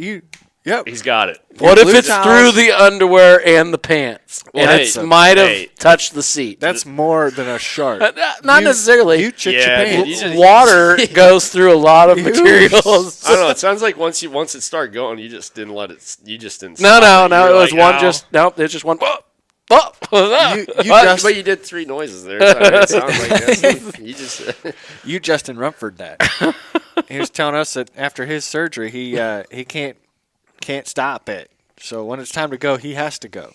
Yep. He's got it. What if it's through the underwear and the pants? Well, and it might have touched the seat. That's more than a shart. Not necessarily. You chipped your pants. Water goes through a lot of materials. I don't know. It sounds like once it started going, you just didn't let it. You just didn't. No. It was one just. Nope. It's just one. But you did three noises there. It sounds like you Justin Rumford that. He was telling us that after his surgery, he can't stop it. So when it's time to go, he has to go.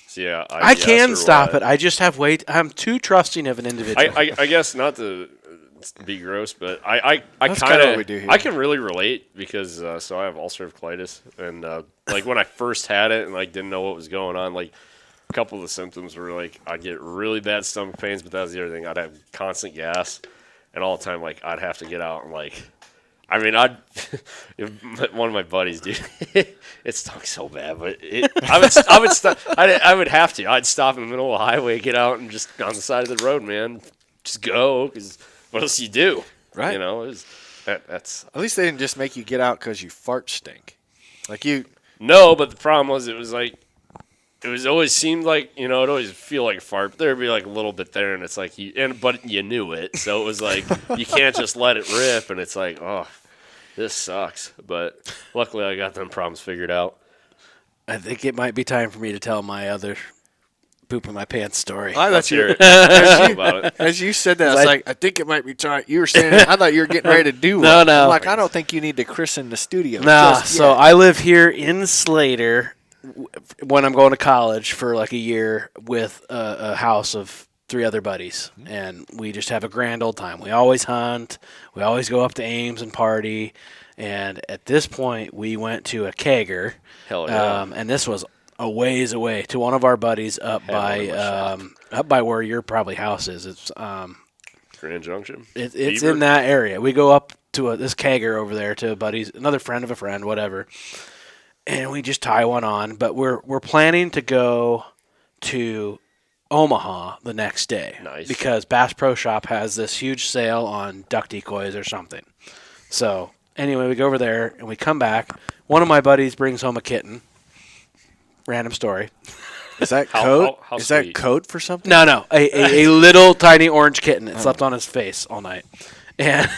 So yeah, I can stop it. I just have weight. I'm too trusting of an individual. I guess not to be gross, but I kind of I can really relate because so I have ulcerative colitis, and like when I first had it and like didn't know what was going on, like a couple of the symptoms were like I'd get really bad stomach pains, but that was the other thing. I'd have constant gas, and all the time like I'd have to get out and like. I mean, one of my buddies, dude, it stunk so bad, but I would have to. I'd stop in the middle of the highway, get out, and just on the side of the road, man, just go. Because what else do you do? Right. You know, that's. At least they didn't just make you get out because you fart stink. Like you. No, but the problem was it always seemed like, it always feel like a fart, but there'd be like a little bit there, and it's like but you knew it, so it was like you can't just let it rip, and it's like, oh, this sucks. But luckily, I got them problems figured out. I think it might be time for me to tell my other poop in my pants story. I thought you, about it. as you said that, I was like, I think it might be time. You were saying, I thought you were getting ready to do one. No. I'm like, I don't think you need to christen the studio. Nah, just so yet. I live here in Slater when I'm going to college for like a year with a house of 3 other buddies, and we just have a grand old time. We always hunt. We always go up to Ames and party. And at this point, we went to a kegger, Hell yeah. and this was a ways away to one of our buddies up by where your probably house is. It's Grand Junction. it's Beaver? in that area. We go up to this kegger over there to a buddy's, another friend of a friend, whatever, and we just tie one on. But we're planning to go to Omaha the next day. Nice. Because Bass Pro Shop has this huge sale on duck decoys or something. So anyway, we go over there and we come back. One of my buddies brings home a kitten. Random story. Is that How- code? how Is that sweet. code for something? No, a little tiny orange kitten that slept on his face all night. And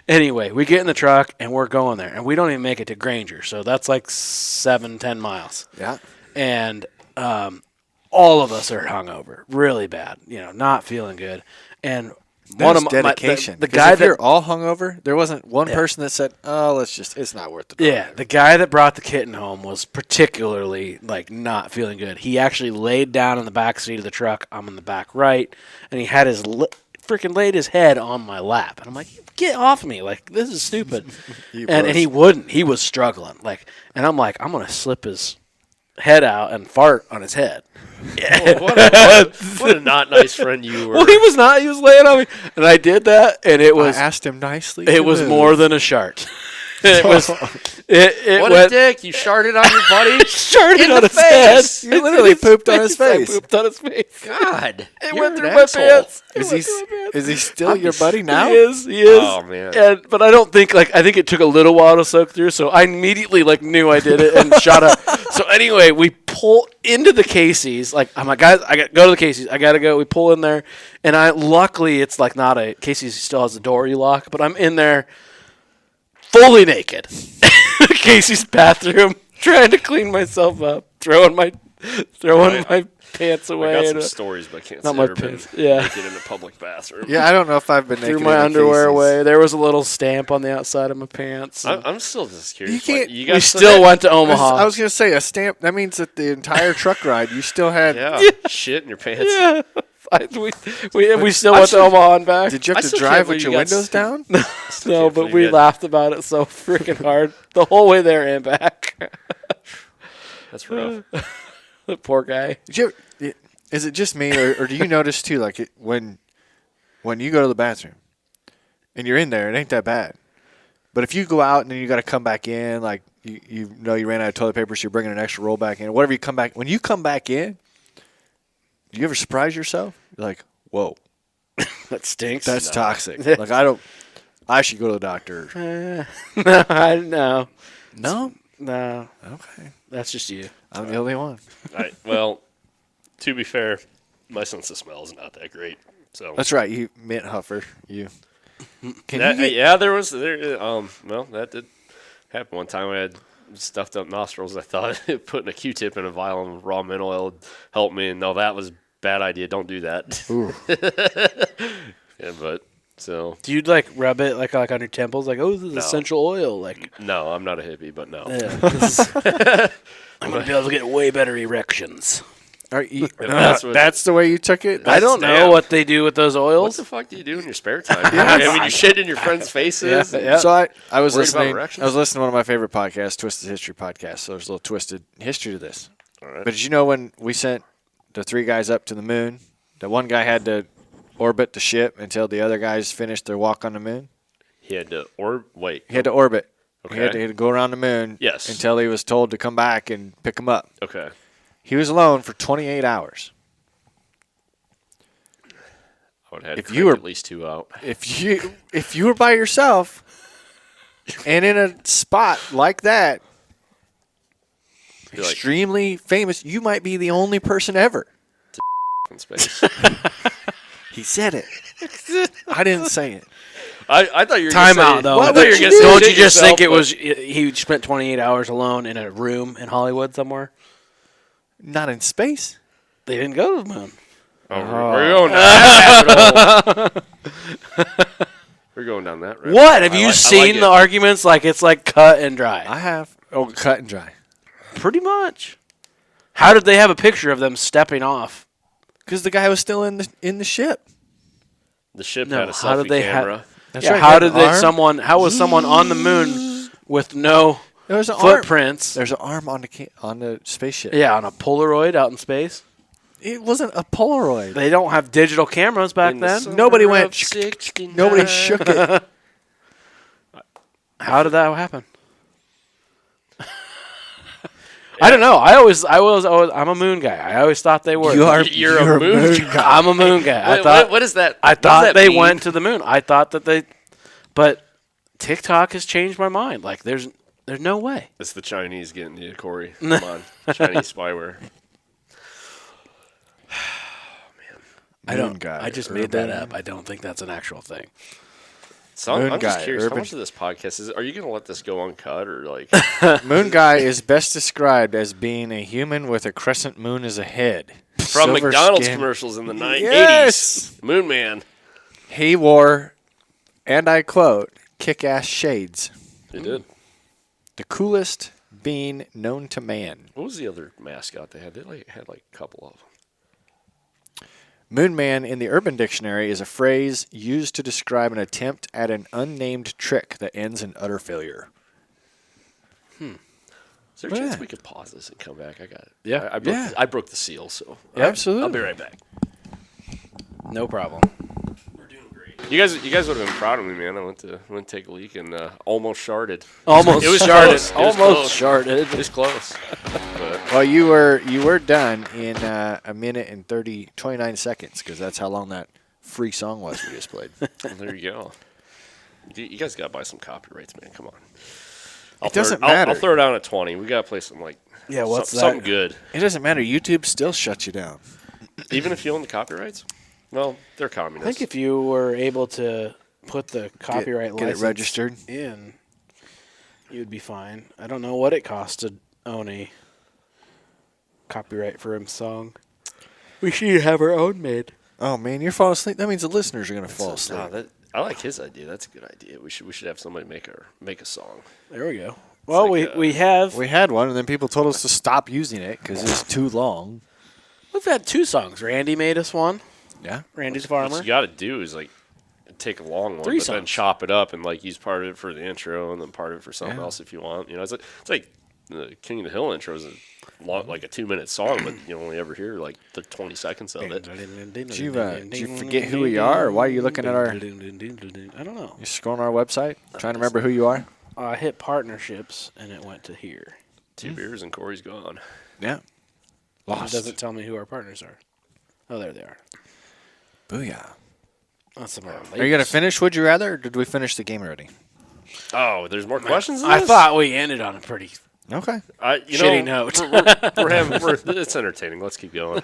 anyway, we get in the truck and we're going there, and we don't even make it to Granger, so that's like 7-10 miles. Yeah. And all of us are hungover, really bad, not feeling good. And one That's of dedication. the 'Cause guy if that you're all hungover, there wasn't one person that said, "Oh, it's not worth the." Yeah, the guy that brought the kitten home was particularly not feeling good. He actually laid down in the back seat of the truck. I'm in the back right, and he had his freaking laid his head on my lap, and I'm like, "Get off me! Like this is stupid." and he wouldn't. He was struggling. And I'm like, I'm gonna slip his head out and fart on his head. What a not nice friend you were. Well, he was not. He was laying on me, and I did that, and it I was asked him nicely. it to was move. more than a shart. It was. It What went, a dick! You sharted on your buddy. Sharted In on the his head. face. You literally pooped on his face. I pooped on his face. God, It you're went an through my asshole. pants. Is he still your buddy now? He is. He is. Oh, man. But I don't think I think it took a little while to soak through, so I immediately knew I did it and shot up. So anyway, we pull into the Casey's. I'm like, guys, I got to go to the Casey's. I got to go. We pull in there, and luckily it's not a Casey's still has a door you lock, but I'm in there fully naked. Casey's bathroom, trying to clean myself up, throwing my pants away. I got some and, stories, but I can't not say my I've ever been pants, yeah. naked in a public bathroom. Yeah, I don't know if I've been naked. threw my in a underwear Casey's. away. There was a little stamp on the outside of my pants. I'm still just curious. You can't- You We guys still went to Omaha. I was gonna say a stamp. That means that the entire truck ride you still had. Yeah, shit in your pants. Yeah. We still went to Omaha and back. Did you I have to still drive can't with believe your you got windows down? Still No, can't but believe we it. laughed about it so freaking hard the whole way there and back. That's rough. Uh, The poor guy. Is it just me, or do you notice too? When you go to the bathroom and you're in there, it ain't that bad. But if you go out and then you got to come back in, you ran out of toilet paper, so you're bringing an extra roll back in. Whatever you come back, when you come back in, do you ever surprise yourself? You're like, whoa, That stinks. that's toxic. I should go to the doctor. No. No, okay, That's just you. I'm the only one. Well, to be fair, my sense of smell is not that great. So That's right. You mint huffer. You. Can that, you get, yeah, well, that did happen one time. I had stuffed up nostrils. I thought putting a Q-tip in a vial of raw mint oil would help me, and no, that was a bad idea. Don't do that. Yeah, but so Do you rub it on your temples? Oh, this is essential oil. no, I'm not a hippie, but no. I'm gonna be able to get way better erections. that's the way you took it. I don't know damn. what they do with those What oils. the fuck do you do in your spare time? I mean, you shit in your friends' faces. Yeah. So I was Worried about listening. erections? I was listening to one of my favorite podcasts, Twisted History podcast. So there's a little twisted history to this. All right. But did you know when we sent the 3 guys up to the moon, that one guy had to orbit the ship until the other guys finished their walk on the moon? He had to wait. He had to orbit. Okay. He had to go around the moon. Yes. Until he was told to come back and pick him up. Okay. He was alone for 28 hours. I would have had If to you were- at least 2 out. If you were by yourself and in a spot like that, Be like, extremely famous, you might be the only person ever. in space. He said it. I didn't say it. I thought you were Time gonna say, out, though. I thought you were gonna say Don't shit you just think it yourself, was he spent 28 hours alone in a room in Hollywood somewhere? Not in space. They didn't go to the moon. but- we're going down that rabbit hole. We're going down that rabbit What? hole. Have I you like seen it. the arguments? Like it's like cut and dry. I have. Oh, cut and dry. Pretty much. How did they have a picture of them stepping off? Because the guy was still in the ship. The ship No, had a how did selfie they camera. That's Yeah, right. how He had did an they? arm. How was someone on the moon with no There was an footprints? arm. There's an arm on the spaceship. Yeah, on a Polaroid out in space. It wasn't a Polaroid. They don't have digital cameras back In the then. summer Nobody went. of 69. Nobody shook it. How did that happen? I don't know. I'm a moon guy. I always thought they were. You're a moon guy. I'm a moon guy. What is that? I What does thought that they mean? went to the moon. I thought that they, but TikTok has changed my mind. Like there's no way. It's the Chinese getting you, Corey. Come on. Chinese spyware. Moon guy, I just made that urban. up. I don't think that's an actual thing. So Moon I'm just guy, curious, how urban. much of this podcast is? Are you going to let this go uncut or like? Moon guy is best described as being a human with a crescent moon as a head. From Silver McDonald's skin. commercials in the Yes! 80s. Moon Man. He wore, and I quote, kick-ass shades. He did. The coolest being known to man. What was the other mascot they had? They had a couple of them. Moon man in the Urban Dictionary is a phrase used to describe an attempt at an unnamed trick that ends in utter failure. Is there a chance Yeah. we could pause this and come back? I got it. Yeah. I broke the seal, so Absolutely. I'll be right back. No problem. We're doing great. You guys would have been proud of me, man. I went to take a leak and almost sharded. Almost It was sharded. close. It was Almost close. sharded. It was close. But Well, you were done in a minute and 29 seconds because that's how long that free song was we just played. well, there you go. You guys got to buy some copyrights, man. Come on. doesn't matter. I'll throw it down at 20. We got to play something like what's that? something good. It doesn't matter. YouTube still shuts you down. Even if you own the copyrights? Well, they're I communists. think if you were able to put the copyright Get it license registered. in, you'd be fine. I don't know what it costs to own a copyright for a song. We should have our own made. Oh man, you're falling asleep. That means the listeners are gonna fall asleep. I like his idea. That's a good idea. We should have somebody make a song. There we go. Well, like, we have We had one, and then people told us to stop using it because it's too long. we've had 2 songs. Randy made us one. Yeah. Randy's What farmer. you got to do is take a long one, 3 but then songs. chop it up and use part of it for the intro and then part of it for something Yeah. else if you want. You know, it's like the King of the Hill intro is a 2-minute song, but you only ever hear the 20 seconds of it. Did you forget who we are, or why are you looking at our? I don't know. You scrolling our website, trying to remember who you are. I hit partnerships and it went to here. 2 beers and Corey's gone. Yeah. It Lost. doesn't tell me who our partners are. Oh, there they are. Booyah. That's some of our Are you gonna latest. finish? Would you rather, or did we finish the game already? Oh, there's more questions than I this? thought we ended on a pretty Okay. shitty note. It's entertaining. Let's keep going.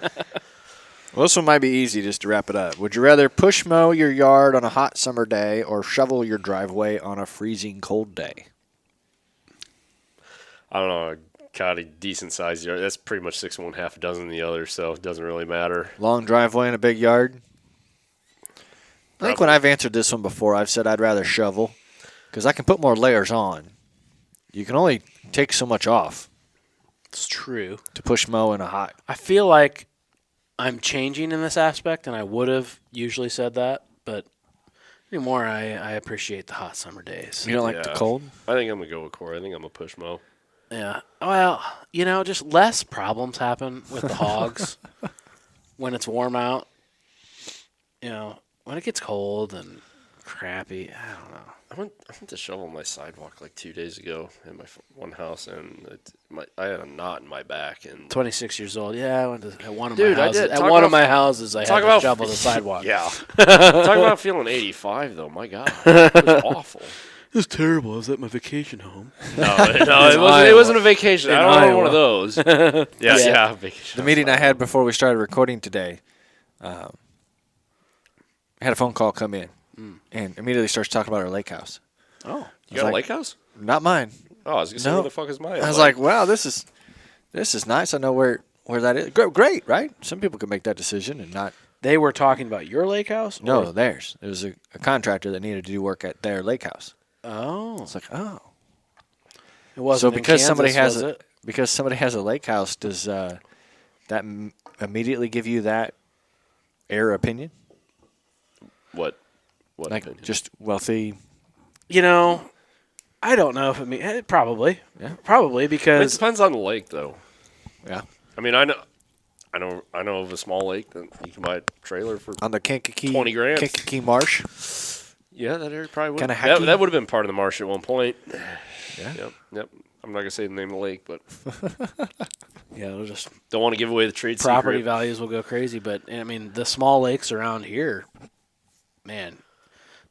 Well, this one might be easy just to wrap it up. Would you rather push mow your yard on a hot summer day or shovel your driveway on a freezing cold day? I don't know. Got a decent sized yard. That's pretty much 6 1, half a dozen the other, so it doesn't really matter. Long driveway and a big yard? I think when I've answered this one before, I've said I'd rather shovel because I can put more layers on. You can only take so much off It's true. to push mow in a hot. I feel like I'm changing in this aspect, and I would have usually said that, but anymore I appreciate the hot summer days. You don't like the Yeah. cold? I think I'm going to go with Corey. I think I'm going to push Mo. Yeah. Well, just less problems happen with the hogs when it's warm out. When it gets cold and crappy, I don't know. I went to shovel my sidewalk 2 days ago in my one house, and I had a knot in my back. And 26 years old. Yeah, I went to at one of Dude, my I houses. did. At Talk one of about- my houses, I had talk to about- shovel the sidewalk. yeah, talk about feeling 85 though. My God, it was awful. It was terrible. I was at my vacation home. No, it wasn't a vacation. I don't want one of those. Yeah, vacation. The meeting I had before we started recording today, I had a phone call come in. and immediately starts talking about our lake house. Oh. You got a lake house? Not mine. Oh, I was gonna say, No. where the fuck is mine? I was like, wow, this is nice. I know where that is. Great, right? Some people can make that decision and not. They were talking about your lake house? No, or- theirs. It was a contractor that needed to do work at their lake house. Oh. It's like, oh. It wasn't So in because somebody Kansas, has was it? because somebody has a lake house, does that immediately give you that air opinion? what? Like opinion? just wealthy? You know, I don't know if probably. Yeah. Probably It because depends on the lake, though. Yeah. I mean, I know of a small lake that you can buy a trailer for. On the Kankakee 20 grand. Kankakee Marsh. Yeah, that area probably would. Kinda That hacky. would have been part of the marsh at one point. Yeah. Yep. I'm not gonna say the name of the lake, but yeah, it'll just don't want to give away the trade property secret. values will go crazy. But I mean, the small lakes around here, man,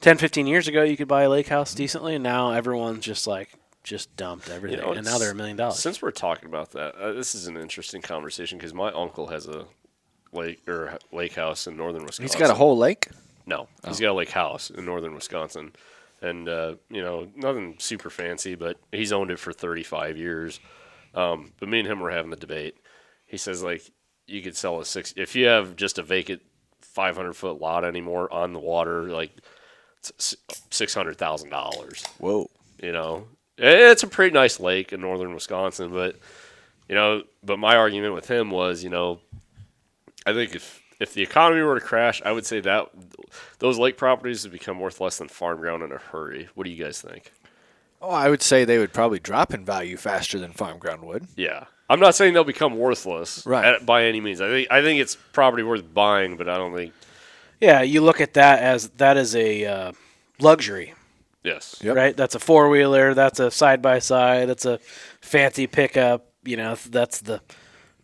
10, 15 years ago you could buy a lake house decently, and now everyone's just dumped everything, and now they're $1 million. Since we're talking about that, this is an interesting conversation because my uncle has a lake house in northern Wisconsin. He's got a whole lake. No, he's got a lake house in northern Wisconsin, and nothing super fancy, but he's owned it for 35 years. But me and him were having the debate. He says you could sell if you have just a vacant 500-foot lot anymore on the water, like it's $600,000. Whoa. It's a pretty nice lake in northern Wisconsin, but my argument with him was, I think if the economy were to crash, I would say that those lake properties would become worth less than farm ground in a hurry. What do you guys think? Oh, I would say they would probably drop in value faster than farm ground would. Yeah, I'm not saying they'll become worthless, Right. by any means. I think it's property worth buying, but I don't think. Yeah, you look at that as a luxury, Yes. Yep. right? That's a four-wheeler. That's a side-by-side. That's a fancy pickup. That's the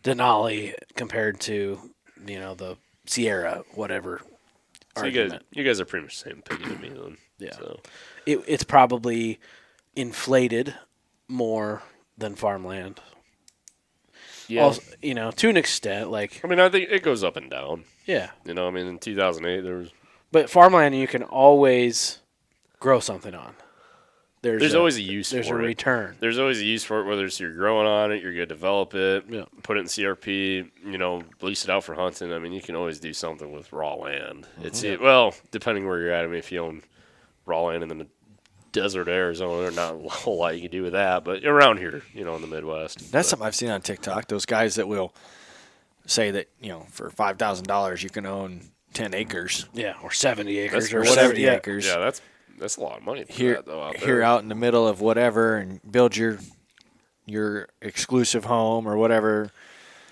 Denali compared to the Sierra, whatever. So argument. you guys are pretty much the same opinion to me then. Yeah. So. It's probably inflated more than farmland. Yeah. Also, to an extent, I mean, I think it goes up and down. yeah. I mean, in 2008 there was. But farmland, you can always grow something on. There's always a use There's for a it. return. There's always a use for it, whether it's you're growing on it, you're going to develop it, Yeah. put it in CRP, lease it out for hunting. I mean, you can always do something with raw land. It's depending where you're at. I mean, if you own raw land in the desert of Arizona, there's not a whole lot you can do with that. But around here, in the Midwest. That's something I've seen on TikTok. Those guys that will say that, for $5,000 you can own 10 acres. Yeah, or 70 acres That's or pretty- whatever. 70 Yeah. acres. Yeah, that's a lot of money for Here, that, though, out there. here out in the middle of whatever and build your exclusive home or whatever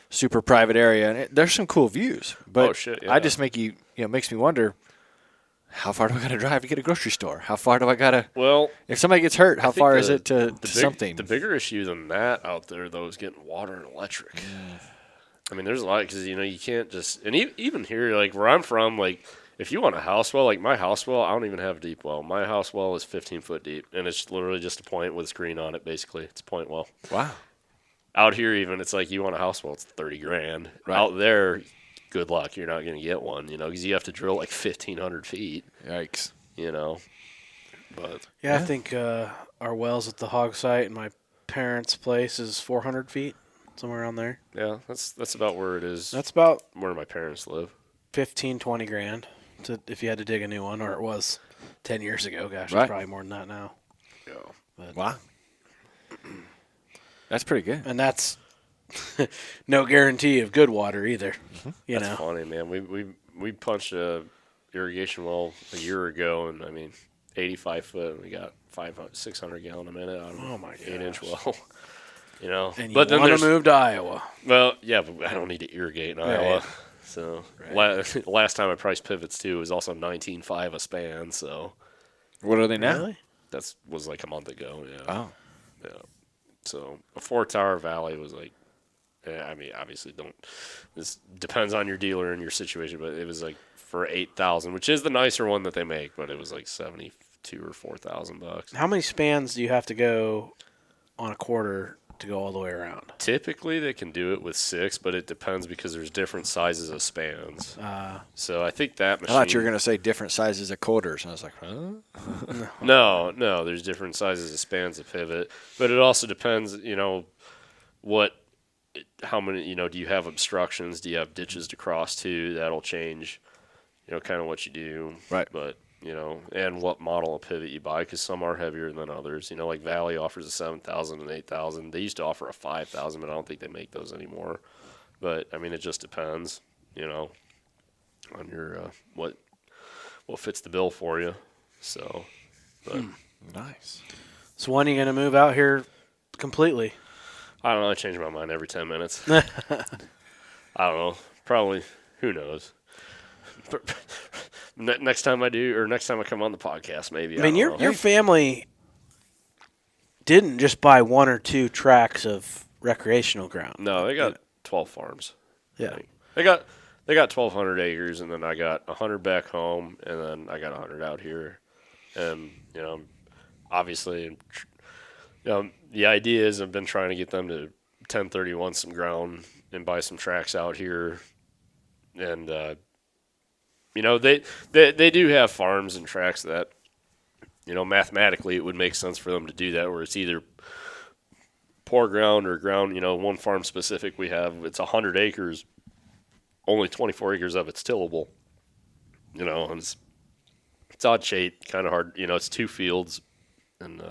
super private area. And there's some cool views. But Oh, shit, yeah. I just makes me wonder, how far do I got to drive to get a grocery store? How far do I got to, Well, if somebody gets hurt, how think far is the- it to something? The bigger issue than that out there, though, is getting water and electric. I mean, there's a lot because, you can't just – and even here, where I'm from, if you want a house well, my house well, I don't even have a deep well. My house well is 15 foot deep, and it's literally just a point with a screen on it, basically. It's a point well. Wow. Out here, even, it's like you want a house well, it's $30,000. Right. Out there, good luck. You're not going to get one, because you have to drill 1,500 feet, Yikes. But Yeah, I think our wells at the hog site and my parents' place is 400 feet, somewhere around there. yeah, that's about where it is. That's about where my parents live. 15, 20 grand if you had to dig a new one, or it was 10 years ago. Gosh, Right. it's probably more than that now. Yeah. Wow. That's pretty good. And that's no guarantee of good water either. That's funny, man. We punched a irrigation well a year ago, and 85 foot. And we got 600 gallon a minute out of Oh my 8-inch gosh. well. And you but then want to there's move to Iowa. well, yeah, but I don't need to irrigate in Iowa. Right. So Right. last time I priced pivots too was also 19.5 a span. So What are they now? Really? that was a month ago. Yeah. Oh. Yeah. So a 4-tower valley was obviously this depends on your dealer and your situation, but it was for 8,000, which is the nicer one that they make, but it was 72 or $4,000. How many spans do you have to go on a quarter to go all the way around? Typically, they can do it with 6, but it depends because there's different sizes of spans. So I think that machine. I thought you were going to say different sizes of quarters, and I was like, huh? No, there's different sizes of spans of pivot, but it also depends, how many, do you have obstructions? Do you have ditches to cross to? That'll change, kind of what you do. Right. But, and what model of pivot you buy, because some are heavier than others. Like Valley offers a 7,000 and 8,000. They used to offer a 5,000, but I don't think they make those anymore. But, it just depends, on your, what fits the bill for you. So, but. Nice. So when are you going to move out here completely? I don't know. I change my mind every 10 minutes. I don't know. Probably. Who knows? Next time I do, or next time I come on the podcast, maybe. I mean, your family didn't just buy 1 or 2 tracts of recreational ground. No, they got 12 farms. Yeah. They got 1,200 acres, and then I got 100 back home, and then I got 100 out here. And, obviously, the idea is I've been trying to get them to 1031 some ground and buy some tracks out here. And, they do have farms and tracks that, mathematically it would make sense for them to do that, where it's either poor ground or ground, one farm specific we have, it's 100 acres, only 24 acres of it's tillable, and it's odd shape, kind of hard, it's 2 fields, and,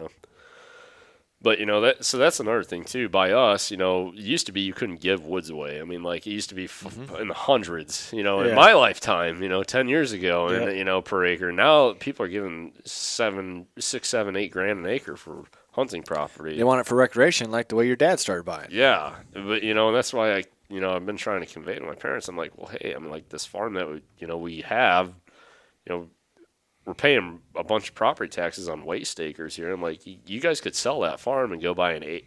but, so that's another thing, too. By us, it used to be you couldn't give woods away. I mean, like, it used to be in the hundreds, in my lifetime, 10 years ago, and, per acre. Now people are giving $6, $7, $8 grand an acre for hunting property. They want it for recreation, like the way your dad started buying. Yeah. But, and that's why I've been trying to convey to my parents. I'm like, well, hey, this farm that we have, we're paying a bunch of property taxes on waste acres here. I'm like, you guys could sell that farm and go buy a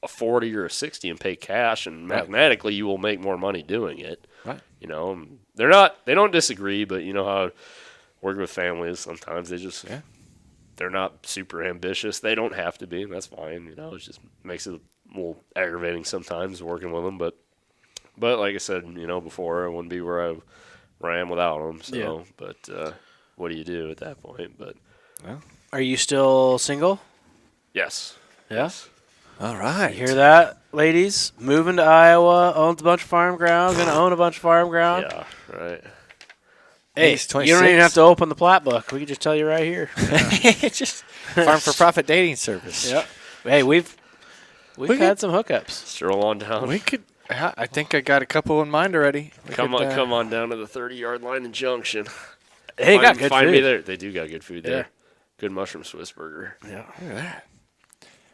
40 or a 60 and pay cash, and mathematically you will make more money doing it. Right. They don't disagree, but how working with families, sometimes they're not super ambitious. They don't have to be, and that's fine. It just makes it a little aggravating sometimes working with them. But like I said, before, I wouldn't be where I am without them. So, but. What do you do at that point? But Are you still single? yes. Yeah. All right. You hear that, ladies? Moving to Iowa, owns a bunch of farm ground, going to own a bunch of farm ground. Yeah, right. Hey, He's you don't even have to open the plat book. We can just tell you right here. It's just Farm4Profit dating service. Yep. Hey, we've had some hookups. Stroll on down. We could. I think I got a couple in mind already. Come on down to the 30-yard line in Junction. They got good find food. me there. They do got good food there. Yeah. Good mushroom Swiss burger. Yeah. Look at that.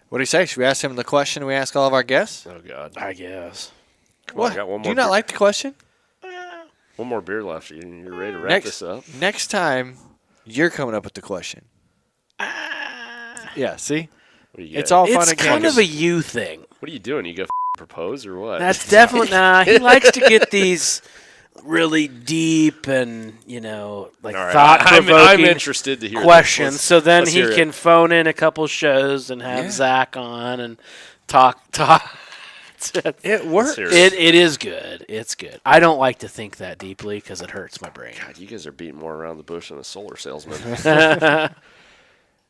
What do you say? Should we ask him the question we ask all of our guests? Oh, God. I guess. Come on, I got one more. Do you not like the question? One more beer left. You're ready to wrap this up? Next time, you're coming up with the question. Yeah, see? What do you It's got? all fun It's and kind games. of a you thing. What are you doing? You go propose or what? That's definitely he likes to get these really deep and All right. thought-provoking I'm interested to hear questions. this. So then let's he hear it. can phone in a couple shows and have Zach on and talk. It works. Seriously. It is good. It's good. I don't like to think that deeply because it hurts my brain. God, you guys are beating more around the bush than a solar salesman.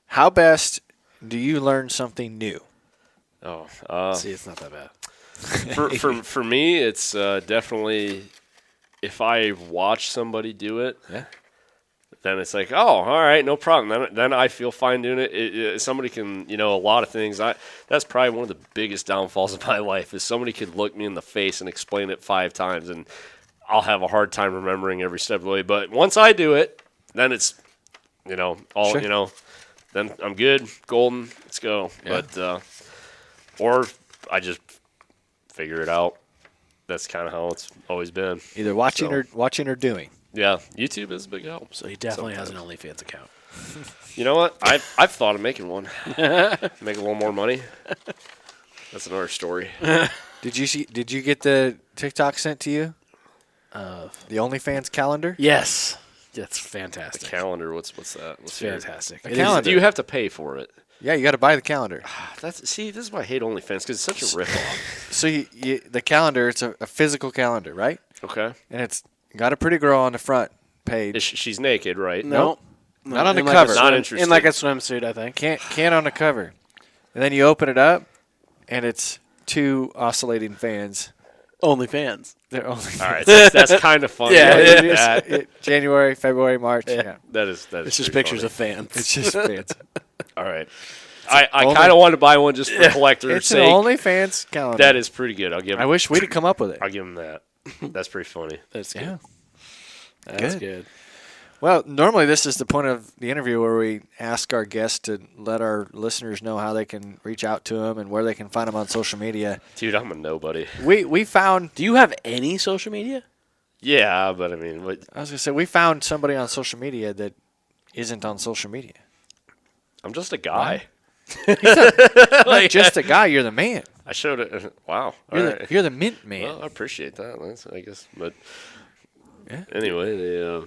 How best do you learn something new? See, it's not that bad. For me, it's definitely if I watch somebody do it, then it's like, oh, all right, no problem. Then I feel fine doing it. Somebody can, a lot of things. That's probably one of the biggest downfalls of my life is somebody could look me in the face and explain it 5 times, and I'll have a hard time remembering every step of the way. But once I do it, then it's, then I'm good, golden, let's go. Yeah. But or I just figure it out. That's kind of how it's always been. Either watching or doing. Yeah, YouTube is a big help. So he definitely has an OnlyFans account. You know what? I've thought of making one. Make a little more money. That's another story. Did you get the TikTok sent to you? The OnlyFans calendar? Yes. That's The fantastic. calendar. What's that? It's fantastic. A calendar. Do you have to pay for it? Yeah, you got to buy the calendar. This is why I hate OnlyFans because it's such a ripoff. So the calendar, it's a physical calendar, right? Okay. And it's got a pretty girl on the front page. She's naked, right? No. Not on the In cover. Not interested. In like a swimsuit, I think. Can't on the cover. And then you open it up, and it's 2 oscillating fans. Only fans. They're only All right, that's kind of funny. Yeah, I it like that. January, February, March. Yeah. Yeah. That is It's just pretty pictures funny. of fans. It's just fans. All right. I kind of wanted to buy one just for collector's It's an sake. OnlyFans calendar. That is pretty good. I'll give. I wish we'd have come up with it. I'll give him that. That's pretty funny. That's good. Yeah. That's Good. good. Well, normally this is the point of the interview where we ask our guests to let our listeners know how they can reach out to them and where they can find them on social media. Dude, I'm a nobody. We found. Do you have any social media? Yeah, but I mean, I was gonna say we found somebody on social media that isn't on social media. I'm just a guy. Not just a guy. You're the man. I showed it. Wow. You're the mint man. Well, I appreciate that. I guess, but Yeah. anyway,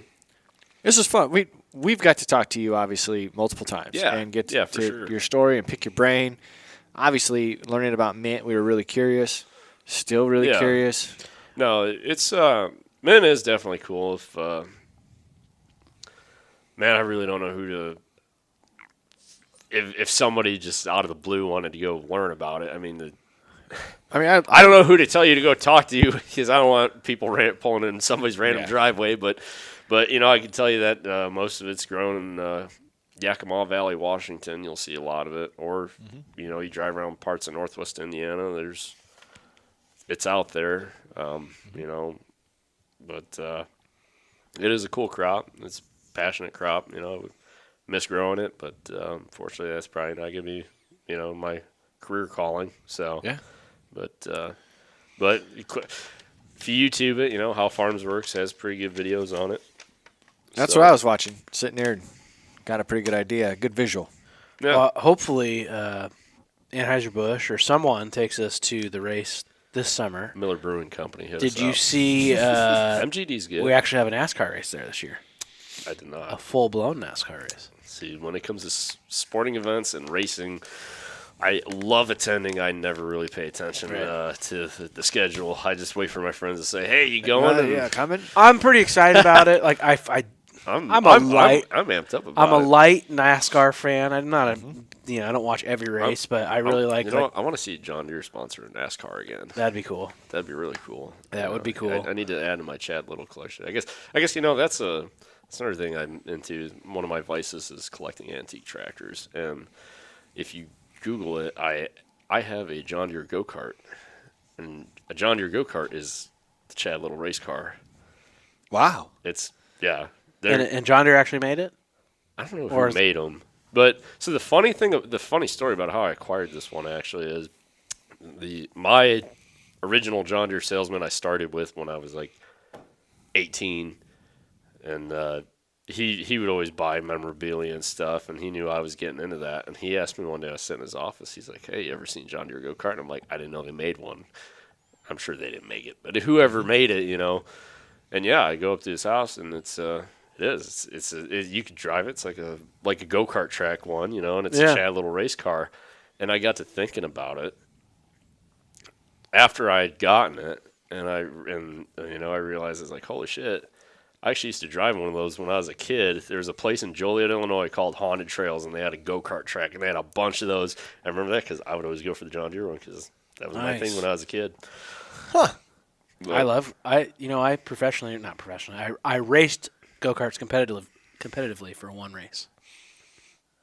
This is fun. We've got to talk to you obviously multiple times. Yeah. And get Yeah, to for sure. your story and pick your brain. Obviously, learning about mint, we were really curious. Still really Yeah. curious. no, it's men is definitely cool. If man, I really don't know who to. If somebody just out of the blue wanted to go learn about it, I mean, I don't know who to tell you to go talk to you because I don't want people pulling in somebody's random driveway. But I can tell you that most of it's grown in Yakima Valley, Washington. You'll see a lot of it. Or you drive around parts of Northwest Indiana. It's out there. But it is a cool crop. It's a passionate crop. Miss growing it, but unfortunately, that's probably not gonna be my career calling. So Yeah. But if you YouTube it, How Farms Works has pretty good videos on it. That's So, what I was watching. Sitting there, and got a pretty good idea, good visual. Yeah. Hopefully, Anheuser-Busch or someone takes us to the race this summer. Miller Brewing Company. Hit Did us you up. see? MGD's good. We actually have a NASCAR race there this year. I did not. A full-blown NASCAR race. See, when it comes to sporting events and racing, I love attending. I never really pay attention to the schedule. I just wait for my friends to say, "Hey, you going?" And yeah, coming. I'm pretty excited about it. Like I'm amped up about I'm a it. light NASCAR fan. I'm not I don't watch every race, but I really like. I want to see John Deere sponsor NASCAR again. That'd be cool. That'd be really cool. That would be cool. I need to add to my Chad Little collection. I guess that's another thing I'm into. One of my vices is collecting antique tractors, and if you Google it, I have a John Deere go-kart, and a John Deere go-kart is the Chad Little race car. Wow. It's And John Deere actually made it. I don't know Or who is- made them, but so the funny story about how I acquired this one actually is my original John Deere salesman I started with when I was like 18, and he would always buy memorabilia and stuff, and he knew I was getting into that, and he asked me one day, I was sitting in his office, he's like, "Hey, you ever seen John Deere go-kart?" And I'm like, "I didn't know they made one." I'm sure they didn't make it, but whoever made it, and yeah, I go up to his house, and it's you could drive it. It's like a go-kart track one, and it's a Chad Little race car. And I got to thinking about it after I had gotten it, and I realized it's like, holy shit. I actually used to drive one of those when I was a kid. There was a place in Joliet, Illinois called Haunted Trails, and they had a go-kart track, and they had a bunch of those. I remember that because I would always go for the John Deere one because that was my thing when I was a kid. I I raced go-karts competitively for one race.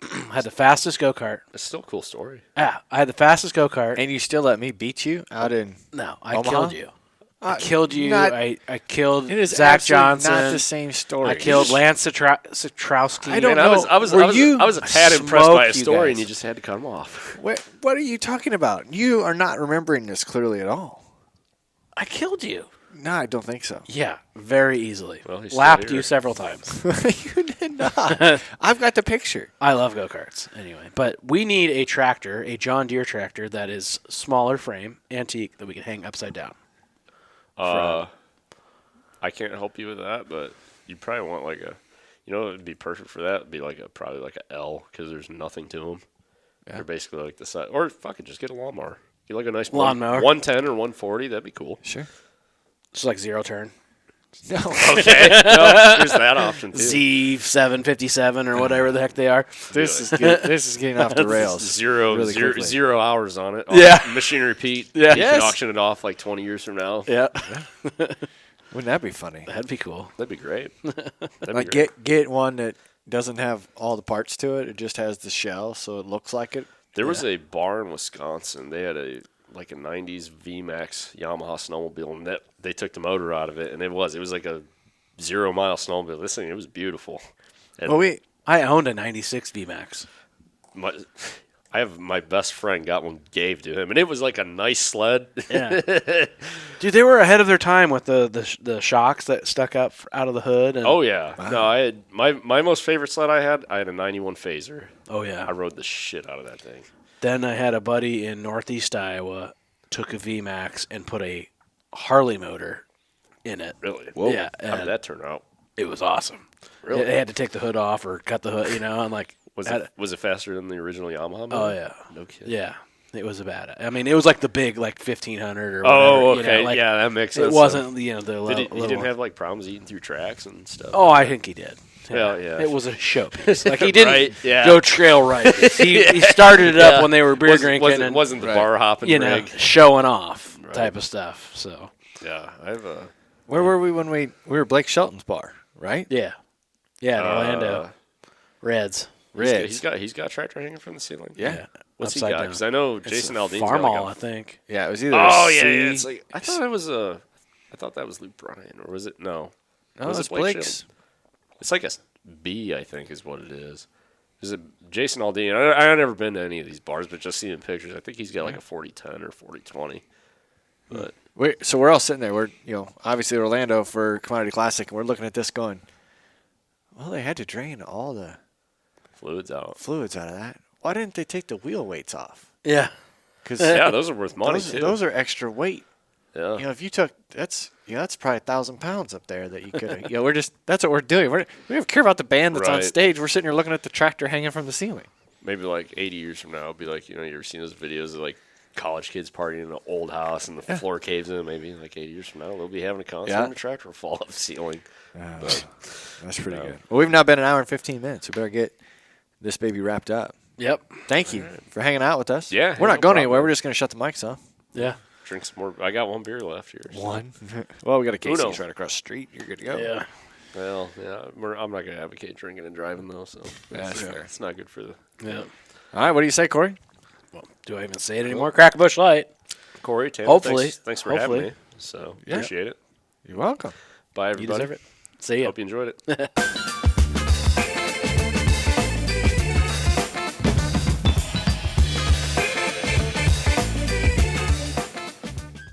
I had the fastest go-kart. It's still a cool story. Yeah, I had the fastest go-kart. And you still let me beat you out in No, I Omaha? killed you. I killed you. not- I killed It is Zach absolutely Johnson. not the same story. I killed Lance Satrowski. I don't Man, know. I was Were you- a tad impressed by a smoked you story, guys. and you just had to cut him off. What are you talking about? You are not remembering this clearly at all. I killed you. No, I don't think so. Yeah, very easily. Well, he's still Lapped here. you several times. You did not. I've got the picture. I love go-karts anyway. But we need a tractor, a John Deere tractor that is smaller frame, antique, that we can hang upside down. I can't help you with that, but you probably want like a, it would be perfect for that. It'd be like probably like a L because there's nothing to them. Yeah. They're basically like the size. Or fucking just get a lawnmower. Get like a nice Lawnmower. 110 or 140. That'd be cool. Sure. It's like zero turn. No. Okay. Well, there's that option too. Z757 or whatever the heck they are. This is getting off the rails. Zero, really zero, quickly. 0 hours on it. Yeah. Machine repeat. Yeah. You can Yes. auction it off like 20 years from now. Yeah. Wouldn't that be funny? That'd be cool. That'd be great. That'd Like be great. get one that doesn't have all the parts to it. It just has the shell, so it looks like it. There was a bar in Wisconsin. They had a 90s VMAX Yamaha snowmobile, and they took the motor out of it, and it was like a 0-mile snowmobile. This thing, it was beautiful. And Well, I owned a 96 VMAX. I have my best friend got one, gave to him, and it was like a nice sled. Yeah. Dude, they were ahead of their time with the shocks that stuck up out of the hood. And, Oh yeah, no, I had my most favorite sled. I had a 91 Phaser. oh, yeah. I rode the shit out of that thing. Then I had a buddy in Northeast Iowa took a VMAX and put a Harley motor in it. Really? Yeah. How did that turn out? It was awesome. Really? They had to take the hood off or cut the hood, and like. Was it faster than the original Yamaha motor? Oh, yeah. No kidding. Yeah. It was a bad. I mean, it was like the big, like 1500 or whatever. Oh, okay. Like, yeah, that makes sense. it wasn't, the He little. didn't have like problems eating through tracks and stuff. Oh, I think he did. Yeah, yeah. It was a showpiece. Like he didn't Right, yeah. go trail right. He started it up when they were beer drinking and wasn't the bar hopping rig. showing off type of stuff. So Yeah, I have a. Where were we when we were Blake Shelton's bar, right? yeah, in Orlando, Reds. He's got a tractor hanging from the ceiling. Yeah. What's he Upside got? down. Because I know It's Jason a Aldean's Farm got All, I like think. Yeah, it was either. Oh a yeah, C- yeah. It's like I thought it was I thought that was Luke Bryan, or was it no? No, Was it's it Blake Blake's. Shelton? It's like a B, I think, is what it is. Is it Jason Aldean? I've never been to any of these bars, but just seeing pictures, I think he's got like a 4010 or 4020. But So we're all sitting there. We're obviously Orlando for Commodity Classic, and we're looking at this going, well, they had to drain all the fluids out. fluids out of that. Why didn't they take the wheel weights off? Yeah, Because Yeah, those are worth money those, too. those are extra weight. yeah. If you took that's probably 1,000 pounds up there that you could. We're just that's what we're doing. We don't care about the band that's on Right. stage. We're sitting here looking at the tractor hanging from the ceiling. Maybe like 80 years from now, it'll be like, you ever seen those videos of like college kids partying in an old house and the floor caves in? Maybe like 80 years from now, they'll be having a concert Yeah. and the tractor will fall off the ceiling. That's pretty No. good. Well, we've now been an hour and 15 minutes. We better get this baby wrapped up. yep, Thank you for hanging out with us. Yeah, we're not no going problem. anywhere. We're just going to shut the mics off. yeah, Drink some more. I got one beer left here. so- One. Well, we got a Uno. Casey's right across the street. You're good to go. yeah. Well, yeah, I'm not going to advocate drinking and driving though, so That's fair. it's not good for the. Yeah. All right. What do you say, Corey? Well, do I even say it anymore? Crack a Bush Light. Corey, Tanner, Hopefully. thanks for Hopefully. having me. So Yeah. appreciate it. You're welcome. Bye, You everybody. deserve it. See ya. Hope you enjoyed it.